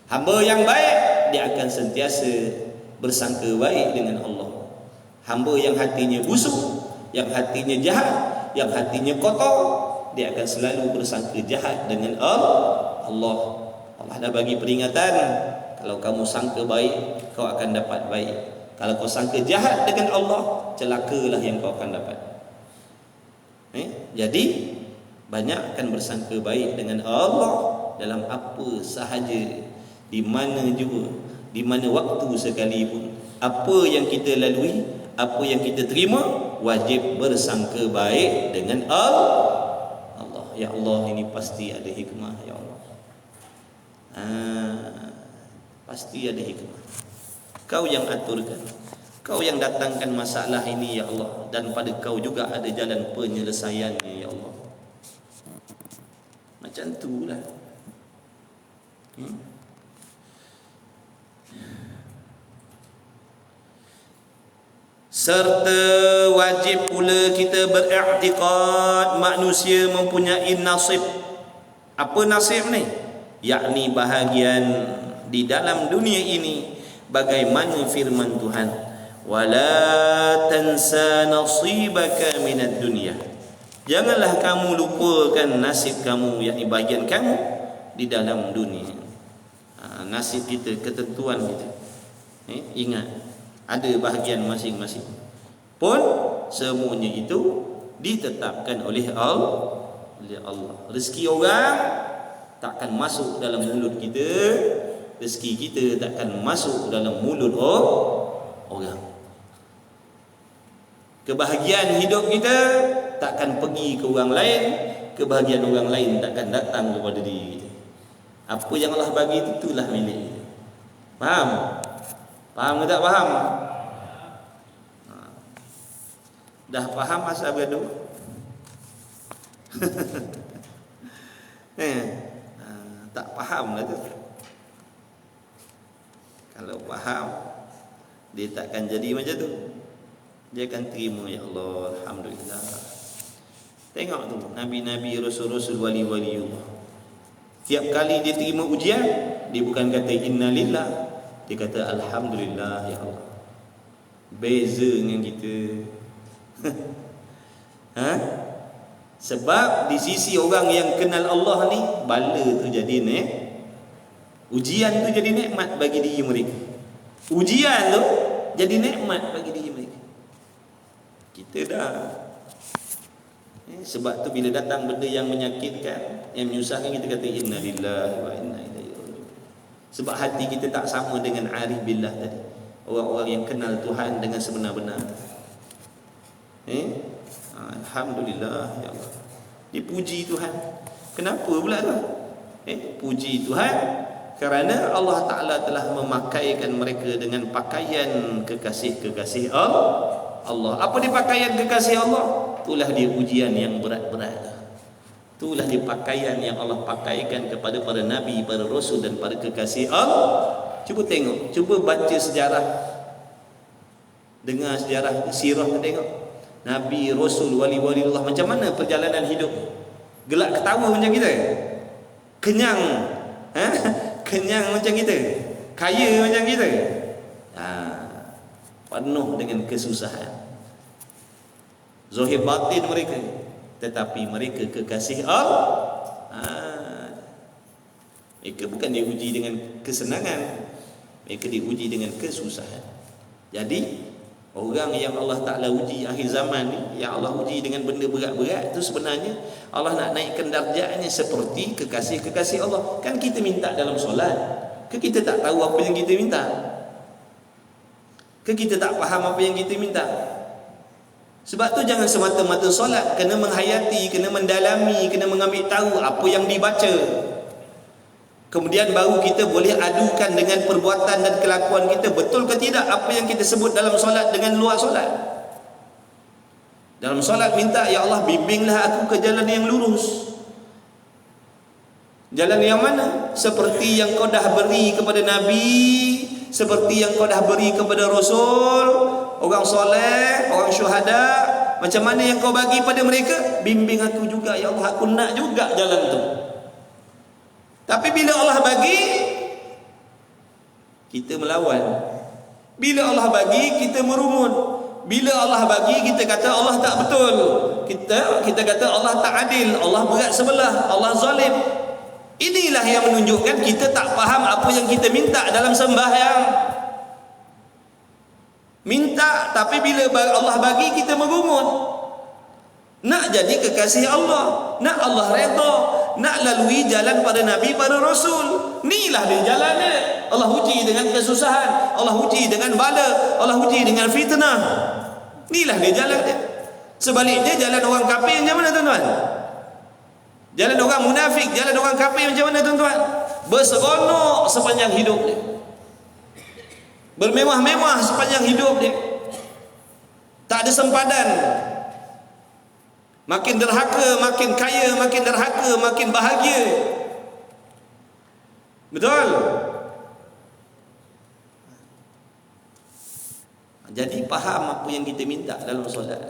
Hamba yang baik, dia akan sentiasa bersangka baik dengan Allah. Hamba yang hatinya busuk, yang hatinya jahat, yang hatinya kotor, dia akan selalu bersangka jahat dengan Allah. Allah dah bagi peringatan, kalau kamu sangka baik, kau akan dapat baik. Kalau kau sangka jahat dengan Allah, celakalah yang kau akan dapat. Jadi banyak akan bersangka baik dengan Allah dalam apa sahaja, di mana juga, di mana waktu sekalipun. Apa yang kita lalui, apa yang kita terima, wajib bersangka baik dengan Allah. Ya Allah, ini pasti ada hikmah, ya Allah. Pasti ada hikmah. Kau yang aturkan, kau yang datangkan masalah ini, ya Allah. Dan pada kau juga ada jalan penyelesaiannya, ya Allah. Macam itulah. Serta wajib pula kita beriktikad manusia mempunyai nasib. Apa nasib ni? Yakni bahagian di dalam dunia ini, bagaimana firman Tuhan, wala tansa nasibaka minad dunya. Janganlah kamu lupakan nasib kamu, yakni bahagian kamu di dalam dunia. Nasib kita, ketentuan kita. Ingat, ada bahagian masing-masing. Pun semuanya itu ditetapkan oleh Allah. Rezeki orang takkan masuk dalam mulut kita, rezeki kita takkan masuk dalam mulut orang. Kebahagiaan hidup kita takkan pergi ke orang lain, kebahagiaan orang lain takkan datang kepada diri kita. Apa yang Allah bagi itulah milik kita. Faham? Faham ke tak faham? Dah faham asal bergaduh? Tak faham lah tu. Kalau faham, dia takkan jadi macam tu. Dia akan terima, ya Allah, alhamdulillah. Tengok tu, nabi-nabi, rasul-rasul, wali-waliullah. Tiap kali dia terima ujian, dia bukan kata innalillah, dia kata alhamdulillah, ya Allah. Beza dengan kita. Sebab di sisi orang yang kenal Allah ni, bala tu jadi ujian tu jadi nikmat bagi diri mereka. Ujian tu jadi nikmat bagi diri mereka. Kita dah sebab tu bila datang benda yang menyakitkan, yang menyusahkan, kita kata inna lillahi wa inna ilaihi raji'un. Sebab hati kita tak sama dengan arif billah tadi, orang-orang yang kenal Tuhan dengan sebenar-benar. Alhamdulillah, ya Allah. Dipuji Tuhan. Kenapa pula tu? Puji Tuhan Kerana Allah Ta'ala telah memakaikan mereka dengan pakaian kekasih-kekasih Allah. Apa dia pakaian kekasih Allah? Itulah dia ujian yang berat-berat. Itulah dia pakaian yang Allah pakaikan kepada para nabi, para rasul dan para kekasih Allah. Cuba tengok, cuba baca sejarah, dengar sejarah sirah, tengok nabi, rasul, wali-wali Allah macam mana perjalanan hidup. Gelak ketawa macam kita, kenyang, kenyang macam kita, kaya macam kita, penuh dengan kesusahan, zahir batin mereka, tetapi mereka kekasih Allah. Mereka bukan diuji dengan kesenangan, mereka diuji dengan kesusahan. Jadi orang yang Allah Ta'ala uji akhir zaman ni, yang Allah uji dengan benda berat-berat tu, sebenarnya Allah nak naikkan darjatnya seperti kekasih-kekasih Allah. Kan kita minta dalam solat, ke kita tak tahu apa yang kita minta? Ke kita tak faham apa yang kita minta? Sebab tu jangan semata-mata solat, kena menghayati, kena mendalami, kena mengambil tahu apa yang dibaca. Kemudian baru kita boleh adukan dengan perbuatan dan kelakuan kita, betul ke tidak apa yang kita sebut dalam solat dengan luar solat. Dalam solat minta, ya Allah bimbinglah aku ke jalan yang lurus. Jalan yang mana? Seperti yang kau dah beri kepada Nabi, seperti yang kau dah beri kepada Rasul, orang soleh, orang syuhada. Macam mana yang kau bagi pada mereka, bimbing aku juga ya Allah, aku nak juga jalan tu. Tapi bila Allah bagi, kita melawan. Bila Allah bagi, kita merumun. Bila Allah bagi, kita kata Allah tak betul. Kita kata Allah tak adil, Allah berat sebelah, Allah zalim. Inilah yang menunjukkan kita tak faham apa yang kita minta dalam sembahyang. Minta, tapi bila Allah bagi, kita merumun. Nak jadi kekasih Allah, nak Allah redha, nak lalui jalan para nabi, para rasul. Inilah dia jalannya. Allah uji dengan kesusahan, Allah uji dengan bala, Allah uji dengan fitnah. Inilah dia jalan dia. Sebaliknya jalan orang kafir macam mana tuan-tuan? Jalan orang munafik, jalan orang kafir macam mana tuan-tuan? Berseronok sepanjang hidup dia, bermewah-mewah sepanjang hidup dia, tak ada sempadan. Makin derhaka, makin kaya, makin derhaka, makin bahagia. Betul? Jadi faham apa yang kita minta dalam solat.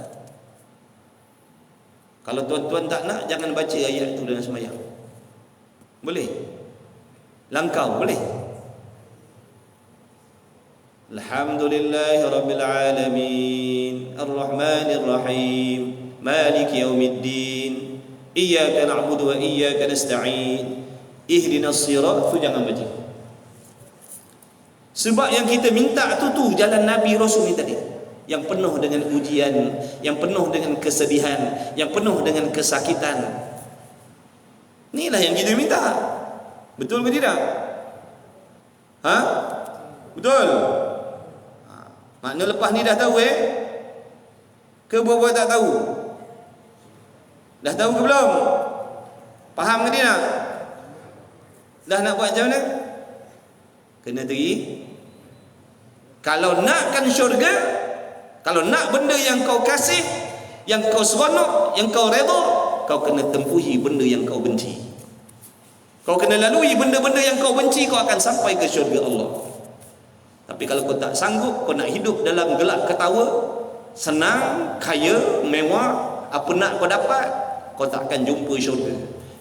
Kalau tuan-tuan tak nak, jangan baca ayat itu dalam sembahyang. Boleh? Langkau, boleh? Alhamdulillahi Rabbil Alamin, Ar-Rahmanir Rahim, Malik Yaumiddin, Iyyaka na'budu wa iyyaka nasta'in, Ihdinas sirat. Tu jangan baca. Sebab yang kita minta tu jalan Nabi Rasul ni tadi, yang penuh dengan ujian, yang penuh dengan kesedihan, yang penuh dengan kesakitan. Inilah yang kita minta. Betul ke tidak? Betul? Makna lepas ni dah tahu ke buat-buat tak tahu? Dah tahu ke belum? Faham ke tidak? Dah nak buat macam mana? Kena teri. Kalau nakkan syurga, kalau nak benda yang kau kasih, yang kau seronok, yang kau redha, kau kena tempuhi benda yang kau benci. Kau kena lalui benda-benda yang kau benci, kau akan sampai ke syurga Allah. Tapi kalau kau tak sanggup, kau nak hidup dalam gelak ketawa, senang, kaya, mewah, apa nak kau dapat, kau tak akan jumpa syurga.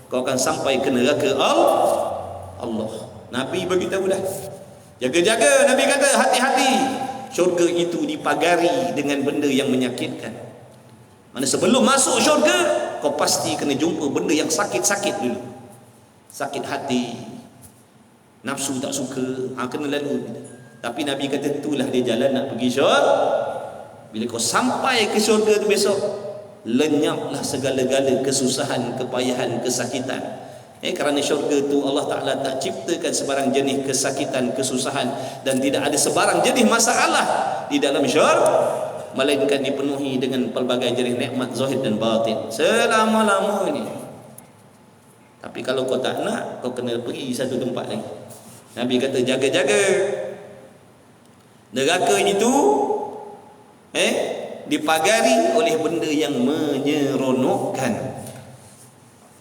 Kau akan sampai ke neraka Allah. Nabi bagi tahu dah. Jaga-jaga, Nabi kata hati-hati. Syurga itu dipagari dengan benda yang menyakitkan. Mana sebelum masuk syurga, kau pasti kena jumpa benda yang sakit-sakit dulu. Sakit hati, nafsu tak suka, kena lalu. Tapi Nabi kata itulah dia jalan nak pergi syurga. Bila kau sampai ke syurga tu besok, lenyaplah segala-gala kesusahan, kepayahan, kesakitan. Kerana syurga tu Allah Ta'ala tak ciptakan sebarang jenis kesakitan, kesusahan, dan tidak ada sebarang jenis masalah di dalam syurga, melainkan dipenuhi dengan pelbagai jenis nikmat zahir dan batin selama-lama ini. Tapi kalau kau tak nak, kau kena pergi satu tempat lagi. Nabi kata jaga-jaga. Neraka itu dipagari oleh benda yang menyeronokkan.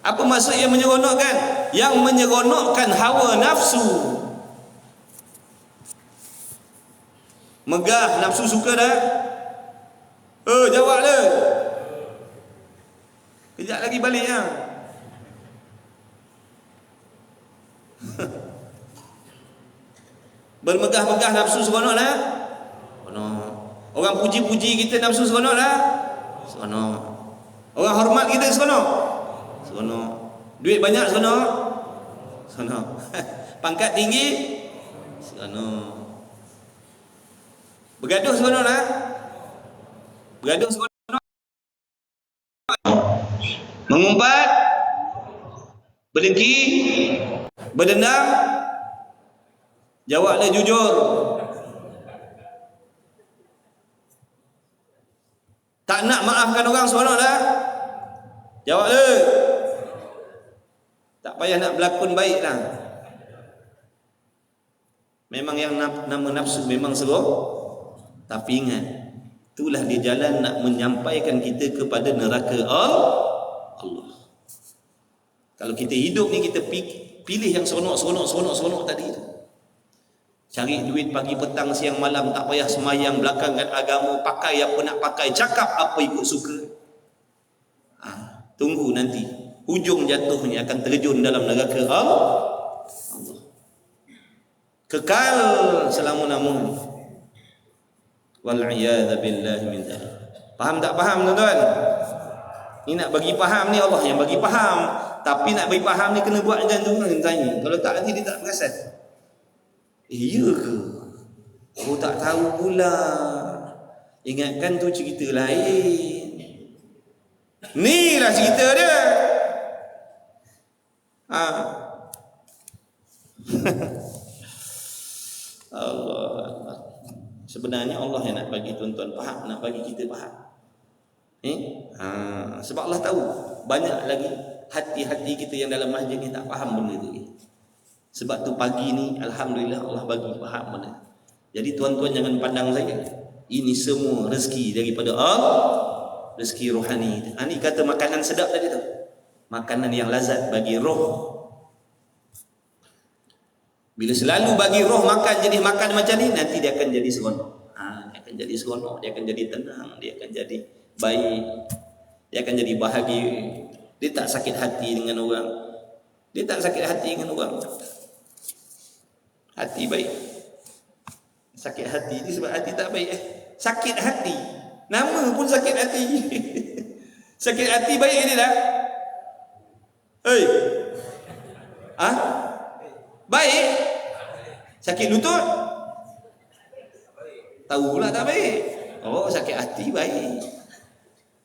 Apa maksud yang menyeronokkan? Yang menyeronokkan hawa nafsu. Megah, nafsu suka dah. Jawablah. Kejap lagi balik ya. Bermegah-megah nafsu seronok lah. Seronok. Orang puji-puji kita nafsu seronok lah. Seronok. Orang hormat kita seronok. Seronok. Duit banyak seronok. Seronok. Pangkat tinggi seronok. Bergaduh seronok lah. Bergaduh seronok. Mengumpat, berdengki, berdendam. Jawablah jujur. Tak nak maafkan orang seronok lah. Jawablah. Tak payah nak berlakon baik lah. Memang yang nama nafsu memang seronok. Tapi ingat, itulah dia jalan nak menyampaikan kita kepada neraka Allah. Kalau kita hidup ni, kita pilih yang seronok tadi tu. Cari duit pagi, petang, siang, malam, tak payah semayang, belakangkan agama, pakai apa nak pakai, cakap apa ikut suka. Tunggu nanti hujung jatuhnya akan terjun dalam neraka Allah. Kekal selama-lamanya. Wal'iyadha billahi min dzalik. Faham tak faham tuan-tuan? Ni nak bagi faham ni Allah yang bagi faham. Tapi nak bagi faham ni kena buat macam tu kan tanya. Kalau tak nanti dia tak perasan. Ya ke? Oh tak tahu pula. Ingatkan tu cerita lain. Ni lah cerita dia. Allah. Sebenarnya Allah yang nak bagi tuan-tuan faham, nak bagi kita faham. Sebab Allah tahu banyak lagi hati-hati kita yang dalam masjid ni tak faham benda tu. Sebab tu pagi ni alhamdulillah Allah bagi faham benda. Jadi tuan-tuan jangan pandang saya. Ini semua rezeki daripada Allah, rezeki rohani. Ini kata makanan sedap tadi tu. Makanan yang lazat bagi roh. Bila selalu bagi roh makan jenis makan macam ni, nanti dia akan jadi seronok. Dia akan jadi seronok, dia akan jadi tenang, dia akan jadi baik, dia akan jadi bahagia. Dia tak sakit hati dengan orang. Dia tak sakit hati dengan orang. Hati baik. Sakit hati ni sebab hati tak baik. Sakit hati. Nama pun sakit hati. Sakit hati baik dia dah. Baik. Sakit lutut. Tahu pula tak baik. Oh, sakit hati baik.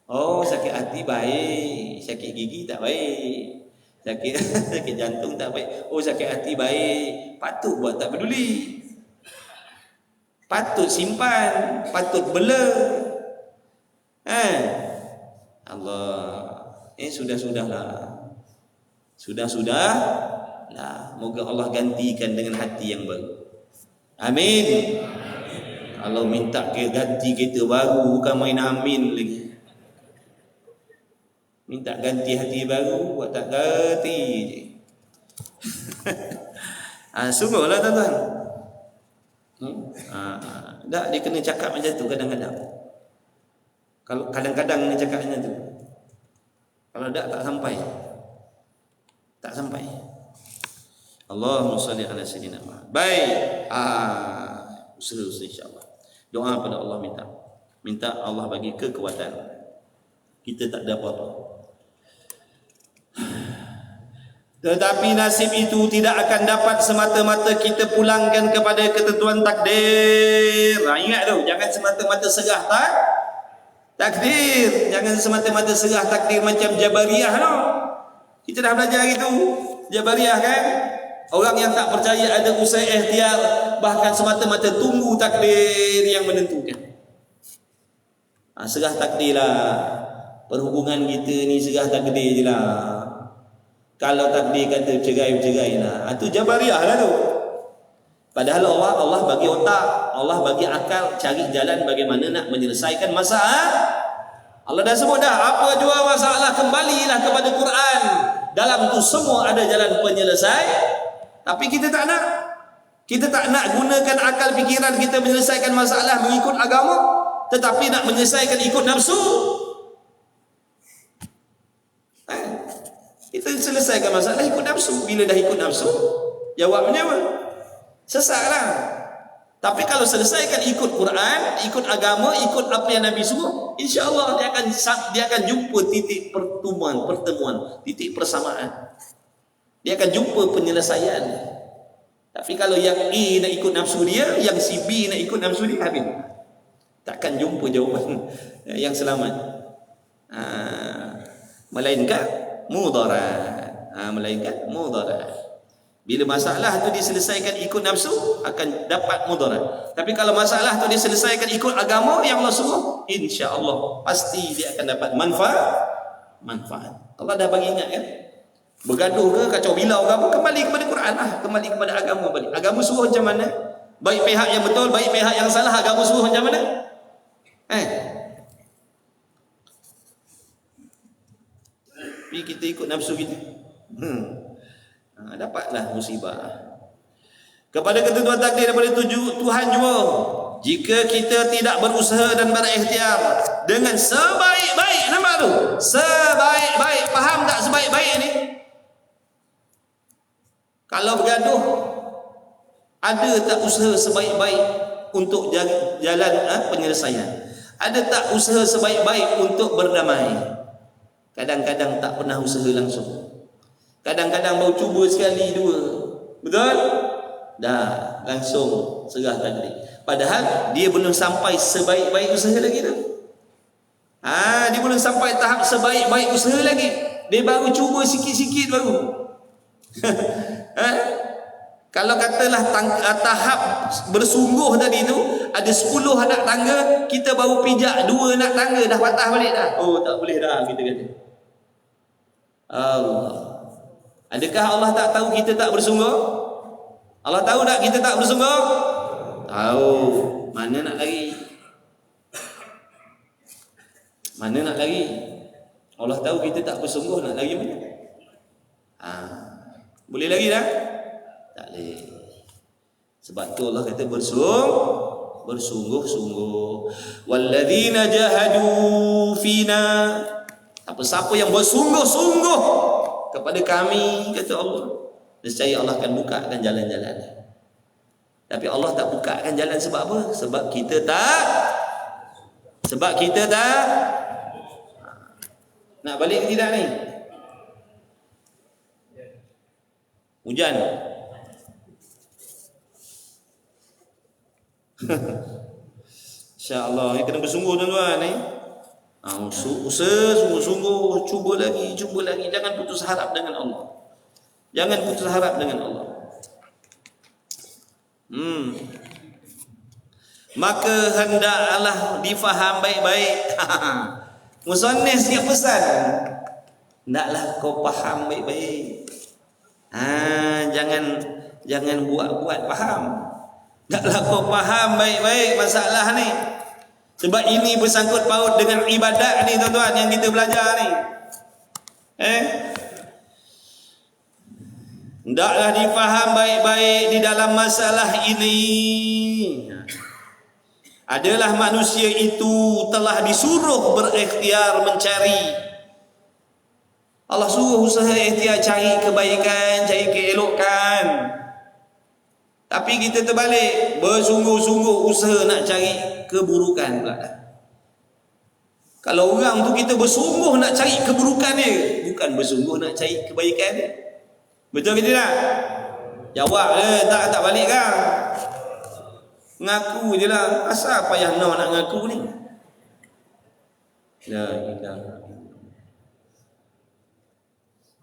Oh, sakit hati baik. Sakit gigi tak baik. Sakit jantung tak baik. Oh, sakit hati baik. Patut buat tak peduli. Patut simpan, patut bela. Allah. Sudah-sudahlah. Sudah-sudahlah. Moga Allah gantikan dengan hati yang baru. Amin. Kalau minta ganti kereta baru, bukan main amin lagi. Minta ganti hati baru, buat tak ganti je. Sungguhlah tuan-tuan. Tak, dia kena cakap macam tu kadang-kadang. Kalau kadang-kadang dia cakap macam tu. Kalau tak sampai. Tak sampai. Allahumma salli ala sayyidina Muhammad. Baik. Usaha insya-Allah. Doa pada Allah minta Allah bagi kekuatan. Kita tak ada apa-apa. Tetapi nasib itu tidak akan dapat semata-mata kita pulangkan kepada ketentuan takdir. Ingat tu, jangan semata-mata serah takdir. Jangan semata-mata serah takdir macam Jabariyah tu. Kita dah belajar itu. Jabariyah kan? Orang yang tak percaya ada usaha ikhtiar, bahkan semata-mata tunggu takdir yang menentukan. Serah takdir lah. Perhubungan kita ni serah takdir je lah. Kalau takdir kata bercerai lah. Itu Jabariyah lah tu. Padahal Allah bagi otak, Allah bagi akal, cari jalan bagaimana nak menyelesaikan masalah. Allah dah sebut dah, apa jua masalah kembalilah kepada Quran. Dalam tu semua ada jalan penyelesai. Tapi kita tak nak. Kita tak nak gunakan akal fikiran kita menyelesaikan masalah mengikut agama, tetapi nak menyelesaikan ikut nafsu. Kita selesaikan masalah ikut nafsu. Bila dah ikut nafsu, jawabnya apa? Sesatlah. Tapi kalau selesaikan ikut Quran, ikut agama, ikut apa yang Nabi suruh, insya-Allah dia akan jumpa titik pertemuan, titik persamaan. Dia akan jumpa penyelesaian. Tapi kalau yang A nak ikut nafsu dia, yang si B nak ikut nafsu dia, habis. Takkan jumpa jawapan yang selamat. Melainkan mudarat. Melainkan mudarat. Bila masalah tu diselesaikan ikut nafsu, akan dapat mudarat. Tapi kalau masalah tu diselesaikan ikut agama yang Allah suruh, insya-Allah pasti dia akan dapat manfaat. Allah dah bagi ingat kan? Bergaduh ke, kacau bilau ke apa, kembali kepada Quran lah, kembali kepada agama balik. Agama suruh macam mana? Baik pihak yang betul, baik pihak yang salah, agama suruh macam mana? Tapi kita ikut nafsu kita. Dapatlah musibah. Kepada ketentuan takdir daripada Tuhan jua, jika kita tidak berusaha dan berikhtiar dengan sebaik-baik, nampak tu? Sebaik-baik, faham tak sebaik-baik ni? Kalau bergaduh, ada tak usaha sebaik-baik untuk jalan penyelesaian? Ada tak usaha sebaik-baik untuk berdamai? Kadang-kadang tak pernah usaha langsung. Kadang-kadang baru cuba sekali dua. Betul? Dah langsung serah takdir. Padahal dia belum sampai sebaik-baik usaha lagi tu. Dia belum sampai tahap sebaik-baik usaha lagi. Dia baru cuba sikit-sikit baru. Kalau katalah tahap bersungguh tadi tu ada 10 anak tangga, kita baru pijak 2 anak tangga dah patah balik dah. Oh, tak boleh dah kita kata. Allah. Adakah Allah tak tahu kita tak bersungguh? Allah tahu tak kita tak bersungguh? Tahu. Mana nak lari? Mana nak lari? Allah tahu kita tak bersungguh, nak lari mana? Boleh lari dah? Tak boleh. Sebab tu Allah kata bersungguh-sungguh. Walladzina jahadu fina. Siapa yang bersungguh-sungguh kepada kami, kata Allah, nescaya Allah akan bukakan jalan-jalan. Tapi Allah tak bukakan jalan sebab apa? Sebab kita tak nak balik ke tidak ni? Hujan. InsyaAllah kena bersungguh tuan-tuan ni. Usaha sungguh-sungguh, cuba lagi. Jangan putus harap dengan Allah. Maka hendaklah difaham baik-baik. Musannif dia pesan, hendaklah kau faham baik-baik. Jangan buat-buat faham. Hendaklah kau faham baik-baik masalah ni. Sebab ini bersangkut paut dengan ibadat ni tuan-tuan yang kita belajar ni. Hendaklah difaham baik-baik di dalam masalah ini. Adalah manusia itu telah disuruh berikhtiar mencari. Allah suruh usaha ikhtiar cari kebaikan, cari keelokan. Tapi kita terbalik, bersungguh-sungguh usaha nak cari keburukan pula. Kalau orang tu kita bersungguh nak cari keburukan dia, bukan bersungguh nak cari kebaikan dia. Betul ke tidak? Jawab tak balik kan? Ngaku je lah. Asal payah nak ngaku ni? La ilaha illallah.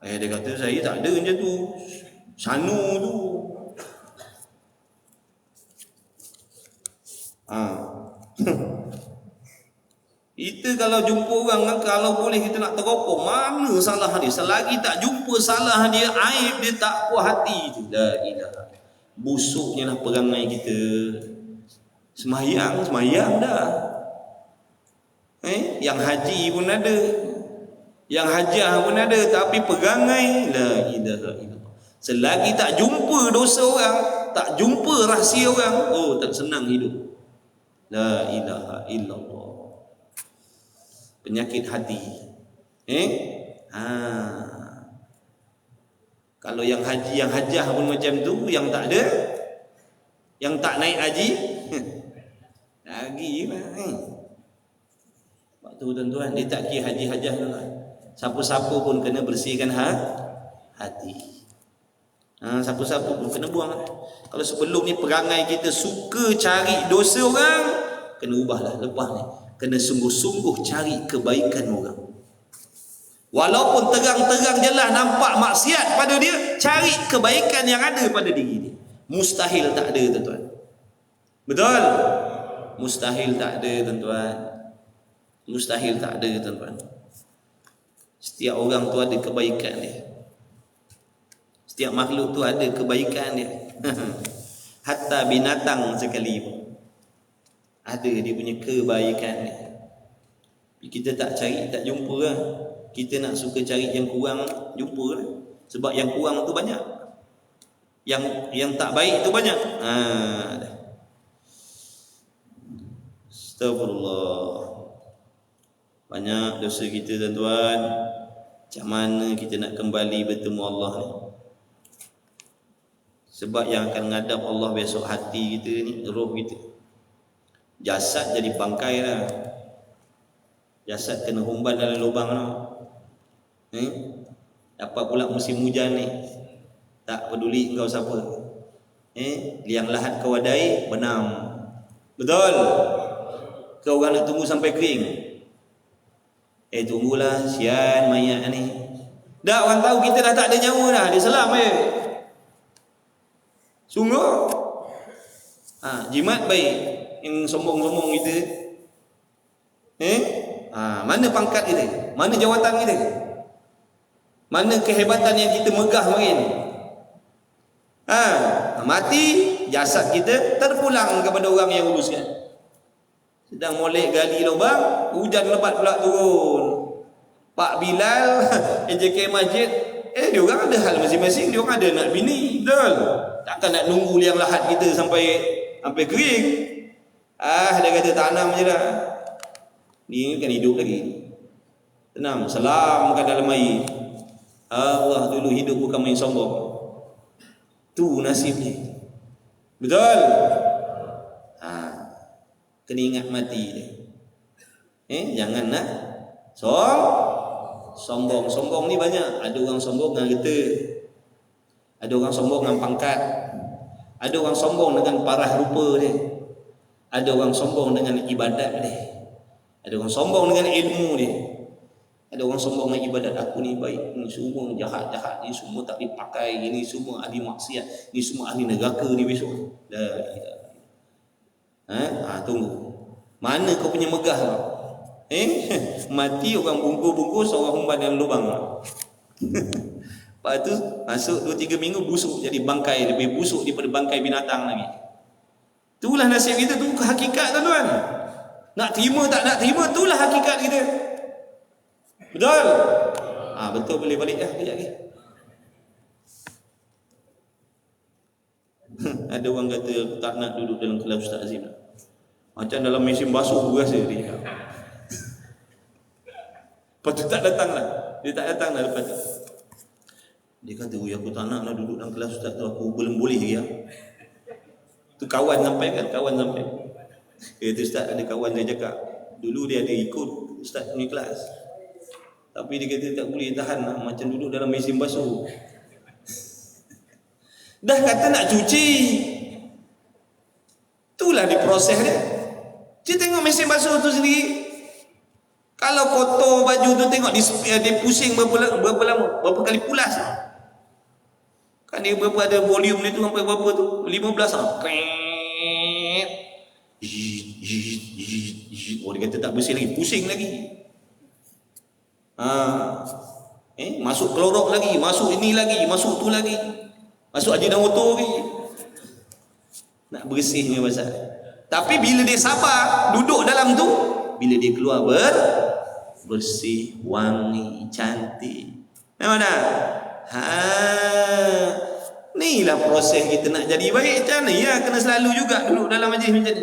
Dia kata saya tak ada macam tu. Sanu tu. Kita kalau jumpa orang, kalau boleh kita nak teropong mana salah dia. Selagi tak jumpa salah dia, aib dia, tak puas hati tu. La ilaha. Busuknya lah perangai kita. Semayang dah. Yang haji pun ada, yang hajah pun ada, tapi perangai la ilaha illallah. Selagi tak jumpa dosa orang, tak jumpa rahsia orang, oh tak senang hidup. La ilaha illallah. Penyakit hati. Kalau yang haji, yang hajah pun macam tu, yang tak ada, yang tak naik haji, lagi lah. Waktu tuan-tuan, dia tak kira haji hajah tuan. Siapa-siapa pun kena bersihkan hati. Siapa-siapa pun kena buang. Kalau sebelum ni perangai kita suka cari dosa orang, kena ubahlah lepas ni. Kena sungguh-sungguh cari kebaikan orang. Walaupun terang-terang jelas nampak maksiat pada dia, cari kebaikan yang ada pada diri dia. Mustahil tak ada tuan-tuan. Betul? Mustahil tak ada tuan-tuan. Mustahil tak ada tuan-tuan. Setiap orang tu ada kebaikan dia. Setiap makhluk tu ada kebaikan dia. Hatta binatang sekali pun ada dia punya kebaikan dia. Kita tak cari, tak jumpa lah. Kita nak suka cari yang kurang, jumpa lah. Sebab yang kurang tu banyak, yang tak baik tu banyak. Dah. Astagfirullah. Banyak dosa kita tuan-tuan. Macam mana kita nak kembali bertemu Allah ni? Sebab yang akan ngadap Allah besok hati kita ni, roh kita. Jasad jadi bangkai lah. Jasad kena humban dalam lubang lah. Dapat pula musim hujan ni, tak peduli engkau siapa. Liang lahat kau wadai, benam. Betul? Kau orang nak tunggu sampai kering. Tunggulah, sian mayat ni. Dah orang tahu kita dah tak ada nyawa dah, dia selam sungguh. Jimat baik, yang sombong-sombong kita. Mana pangkat kita? Mana jawatan kita? Mana kehebatan yang kita megah makin? Mati, jasad kita terpulang kepada orang yang uruskan. Sedang molek gali lubang, hujan lebat pula turun. Pak Bilal, AJK Masjid, dia orang ada hal masing-masing, dia orang ada nak bini, betul? Takkan nak nunggu liang lahat kita sampai kering. Dia kata tanam je dah. Ni kan hidup lagi. Tenang, selamkan dalam air. Allah dulu hidup bukan main sombong. Tu nasibnya. Betul? Kena ingat mati dia. Jangan nak sombong. Sombong ni banyak. Ada orang sombong dengan harta. Ada orang sombong dengan pangkat. Ada orang sombong dengan parah rupa dia. Ada orang sombong dengan ibadat dia. Ada orang sombong dengan ilmu dia. Ada orang sombong dengan ibadat. Aku ni baik, ni semua jahat-jahat, ni semua tak dipakai, ini semua ahli maksiat, ni semua ahli neraka ni besok. Tunggu. Mana kau punya megah kau? Mati orang bungkus-bungkus, orang humban dalam lubang. Lepas tu masuk 2-3 minggu busuk jadi bangkai, lebih busuk daripada bangkai binatang lagi. Itulah nasib kita, tu hakikat tuan-tuan. Nak terima tak nak terima, itulah hakikat kita. Betul? Betul, boleh balik dah kejap lagi. Ada orang kata tak nak duduk dalam kelas Ustaz Azim. Macam dalam mesin basuh rasa dia. Lepas tu tak datang lah. Dia tak datang lah lepas tu. Dia kata, aku tak nak duduk dalam kelas Ustaz tu, aku belum boleh lagi. Tu kawan sampai kan, Dia kata, Ustaz, ada kawan dia cakap, dulu dia ada ikut Ustaz punya kelas. Tapi dia kata tak boleh tahan lah, macam duduk dalam mesin basuh. Dah kata nak cuci, itulah diproses dia. Dia tengok mesin basuh tu sendiri. Kalau kotor baju tu tengok dia pusing berapa lama, berapa kali pulas. Kan dia berapa ada volume dia tu sampai berapa tu? 15 dia kata tak bersih lagi, pusing lagi. Masuk klorok lagi, masuk ini lagi, masuk tu lagi, masuk Ajinomoto lagi. Nak bersihnya pasal. Tapi bila dia sabar, duduk dalam tu, bila dia keluar bersih, wangi, cantik. Nampak tak? Inilah proses kita nak jadi baik. Macam mana? Ya, kena selalu juga duduk dalam majlis macam ni.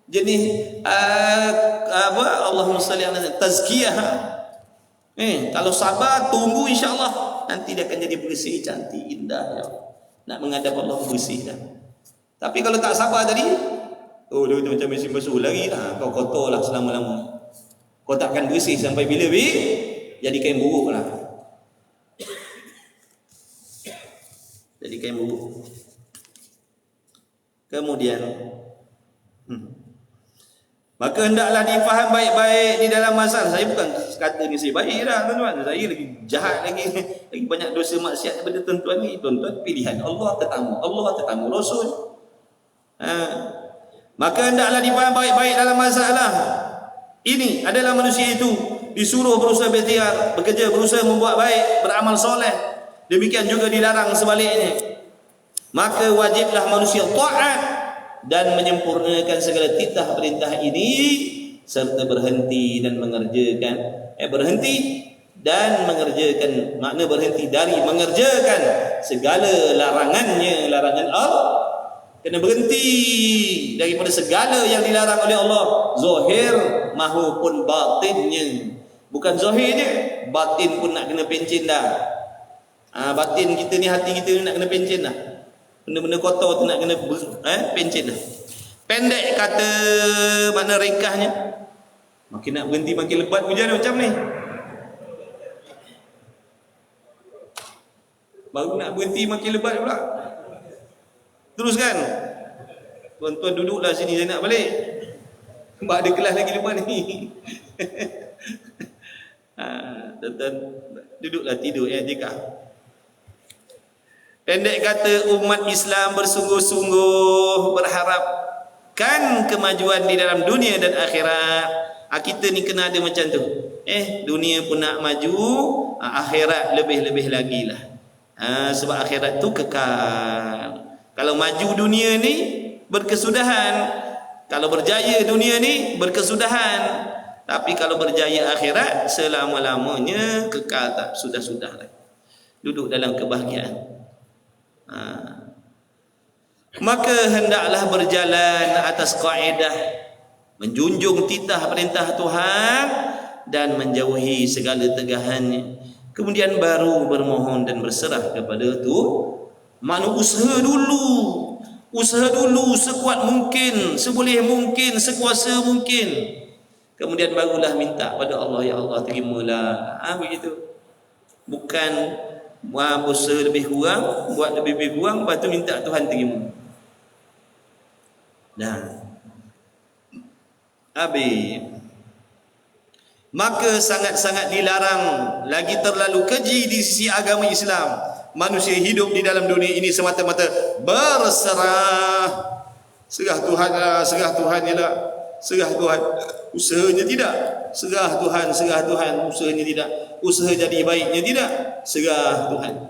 Jenis Allahumma salli ala tazkiyah. Kalau sabar, tunggu insya-Allah nanti dia akan jadi bersih, cantik, indah ya. Nak menghadap Allah bersih dah. Tapi kalau tak sabar tadi, dia macam mesin basuh lagi lah. Kau kotor lah selama-lama. Kau takkan bersih sampai bila jadi kain buruk lah. Jadi kain buruk. Kemudian maka hendaklah difaham baik-baik di dalam masalah. Saya bukan kata ni saya baik dah tuan-tuan. Saya lagi jahat lagi banyak dosa maksiat daripada tuan-tuan ni. Tuan-tuan pilihan Allah tetamu Rasul. Maka hendaklah difaham baik-baik dalam masalah ini adalah manusia itu disuruh berusaha berikhtiar, bekerja, berusaha membuat baik, beramal soleh. Demikian juga dilarang sebaliknya. Maka wajiblah manusia taat dan menyempurnakan segala titah perintah ini serta berhenti dan mengerjakan makna berhenti dari mengerjakan segala larangannya, larangan Allah. Kena berhenti daripada segala yang dilarang oleh Allah, zahir maupun batinnya. Bukan zahir je, batin pun nak kena pencen dah. Batin kita ni, hati kita ni nak kena pencen dah. Benda-benda kotor tu nak kena pencen dah. Pendek kata, makna ringkasnya. Makin nak berhenti makin lebat hujan macam ni. Baru nak berhenti makin lebat pula. Teruskan. Tuan-tuan duduklah sini, saya nak balik. Sebab ada kelas lagi lepas ni. Tuan-tuan duduklah tidur i'tikaf. Pendek kata, umat Islam bersungguh-sungguh berharapkan kemajuan di dalam dunia dan akhirat. Kita ni kena ada macam tu. Dunia pun nak maju, akhirat lebih-lebih lagi lah. Sebab akhirat tu kekal. Kalau maju dunia ni berkesudahan, kalau berjaya dunia ni berkesudahan, tapi kalau berjaya akhirat selama-lamanya kekal, tak sudah-sudah lah. Duduk dalam kebahagiaan. Maka hendaklah berjalan atas kaedah menjunjung titah perintah Tuhan dan menjauhi segala tegahannya. Kemudian baru bermohon dan berserah kepada tu. Makna usaha dulu sekuat mungkin, seboleh mungkin, sekuasa mungkin. Kemudian barulah minta pada Allah, ya Allah terimalah. Begitu. Bukan usaha lebih kurang, buat lebih kurang, lepas tu minta Tuhan terima. Habis. Maka sangat-sangat dilarang, lagi terlalu keji di sisi agama Islam, manusia hidup di dalam dunia ini semata-mata berserah. Serah Tuhan lah, serah Tuhan je lah, serah Tuhan, usahanya tidak. Serah Tuhan, usahanya tidak. Usaha jadi baiknya tidak, serah Tuhan.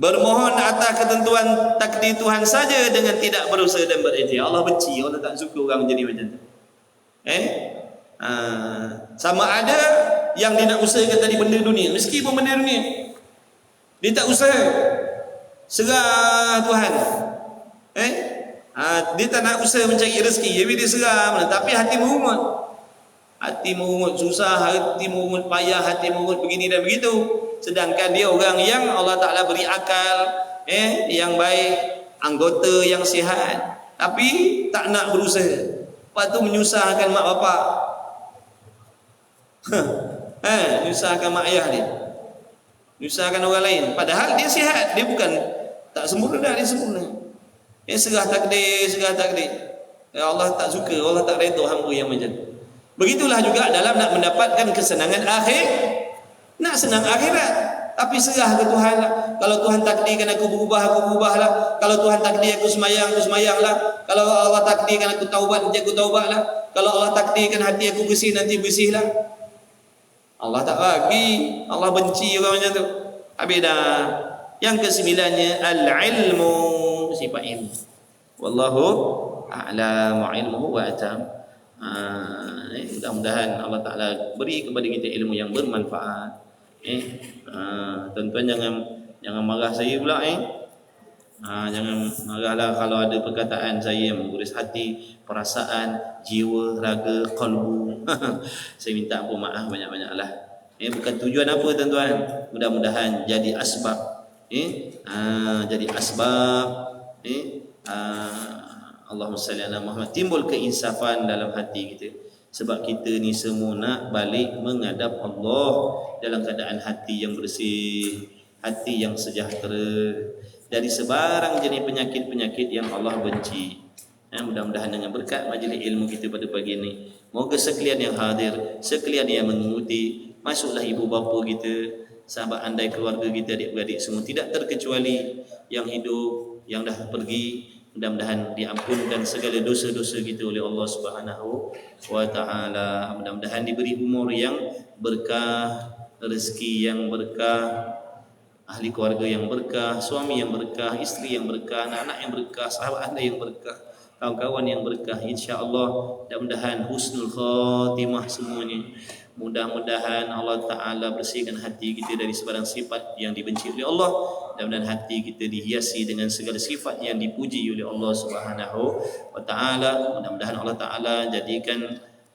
Bermohon atas ketentuan takdir Tuhan saja dengan tidak berusaha dan berikhtiar. Allah benci, Allah tak suka orang menjadi macam tu. Sama ada yang dia nak usahakan tadi benda dunia, meskipun benda dunia dia tak usaha, serah Tuhan. Dia tak nak usaha mencari rezeki, tapi dia serah mana. Tapi hati merungut susah, hati merungut payah, hati merungut begini dan begitu. Sedangkan dia orang yang Allah Ta'ala beri akal yang baik, anggota yang sihat, tapi tak nak berusaha. Lepas tu menyusahkan mak bapak, menyusahkan mak ayah dia, menyusahkan orang lain. Padahal dia sihat, dia bukan tak sempurna, dia sempurna. Serah takdir. Allah tak suka, Allah tak redha hamba yang macam tu. Begitulah juga dalam nak mendapatkan kesenangan akhir, nak senang akhirat, tapi serah ke Tuhan lah. Kalau Tuhan takdirkan aku berubahlah. Kalau Tuhan takdir aku semayang lah. Kalau Allah takdirkan aku taubat, aku taubatlah. Kalau Allah takdirkan hati aku bersih, nanti bersihlah. Allah tak bagi, Allah benci orang macam tu. Habis dah. Yang kesembilannya al-ilmu, sifat ilmu. Wallahu a'lam wa ilmuhu wa atam. Mudah-mudahan Allah Ta'ala beri kepada kita ilmu yang bermanfaat. Tuan-tuan jangan marah saya pula. Jangan marahlah kalau ada perkataan saya yang mengguris hati, perasaan, jiwa, raga, qalbu. Saya minta ampun, maaf banyak-banyaklah. Bukan tujuan apa tuan-tuan. Mudah-mudahan jadi asbab. Jadi asbab. Allahumma salli ala Muhammad, timbul keinsafan dalam hati kita. Sebab kita ni semua nak balik menghadap Allah dalam keadaan hati yang bersih, hati yang sejahtera dari sebarang jenis penyakit-penyakit yang Allah benci. Mudah-mudahan dengan berkat majlis ilmu kita pada pagi ini, moga sekalian yang hadir, sekalian yang mengikuti, masuklah ibu bapa kita, sahabat andai keluarga kita, adik-beradik semua, tidak terkecuali yang hidup, yang dah pergi. Mudah-mudahan diampunkan segala dosa-dosa kita oleh Allah Subhanahu wa Ta'ala. Mudah-mudahan diberi umur yang berkah, rezeki yang berkah, ahli keluarga yang berkah, suami yang berkah, isteri yang berkah, anak-anak yang berkah, sahabat anda yang berkah, kawan-kawan yang berkah, insya-Allah. Mudah-mudahan husnul khatimah semuanya. Mudah-mudahan Allah Ta'ala bersihkan hati kita dari sebarang sifat yang dibenci oleh Allah. Mudah-mudahan hati kita dihiasi dengan segala sifat yang dipuji oleh Allah Subhanahu wa Ta'ala. Mudah-mudahan Allah Ta'ala jadikan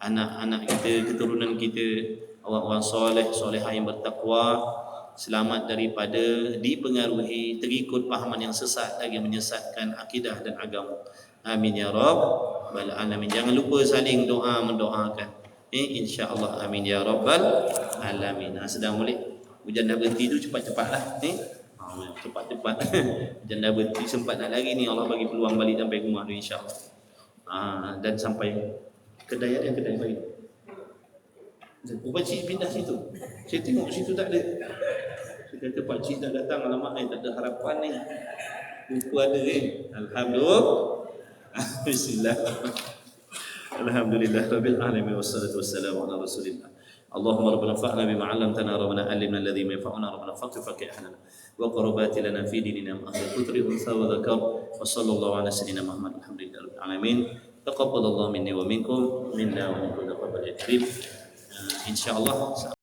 anak-anak kita, keturunan kita, orang-orang soleh, solehah yang bertakwa, selamat daripada dipengaruhi terikut pahaman yang sesat lagi menyesatkan akidah dan agama. Amin ya rabbal alamin. Jangan lupa saling doa mendoakan. InsyaAllah amin ya rabbal alamin. Sedang boleh hujan dah berhenti tu cepat-cepatlah. Cepat-cepat. Hujan dah berhenti, sempat nak lari ni, Allah bagi peluang balik sampai rumah tu insya-Allah. Dan sampai kedai, ada kedai baik. Pakcik pindah situ. Saya tengok situ tak ada. Saya kata pakcik tak datang, alamak tak ada harapan ni. Lupa ada Alhamdulillah. Bismillah. Alhamdulillah rabbil alamin wassalatu wassalamu ala rasulillah. Allahumma rabbana fa'na bima 'allamtana rabbana 'allimna alladhi yanfa'una rabbana faqih ahlana wa qurabati lana fi dinina ma ahli putri unsa wa dzakar wa sallallahu ala sayyidina Muhammad alhamdulillahi rabbil alamin. Taqabbalallahu minni wa minkum minna wa minkum taqabbal karim. Insyaallah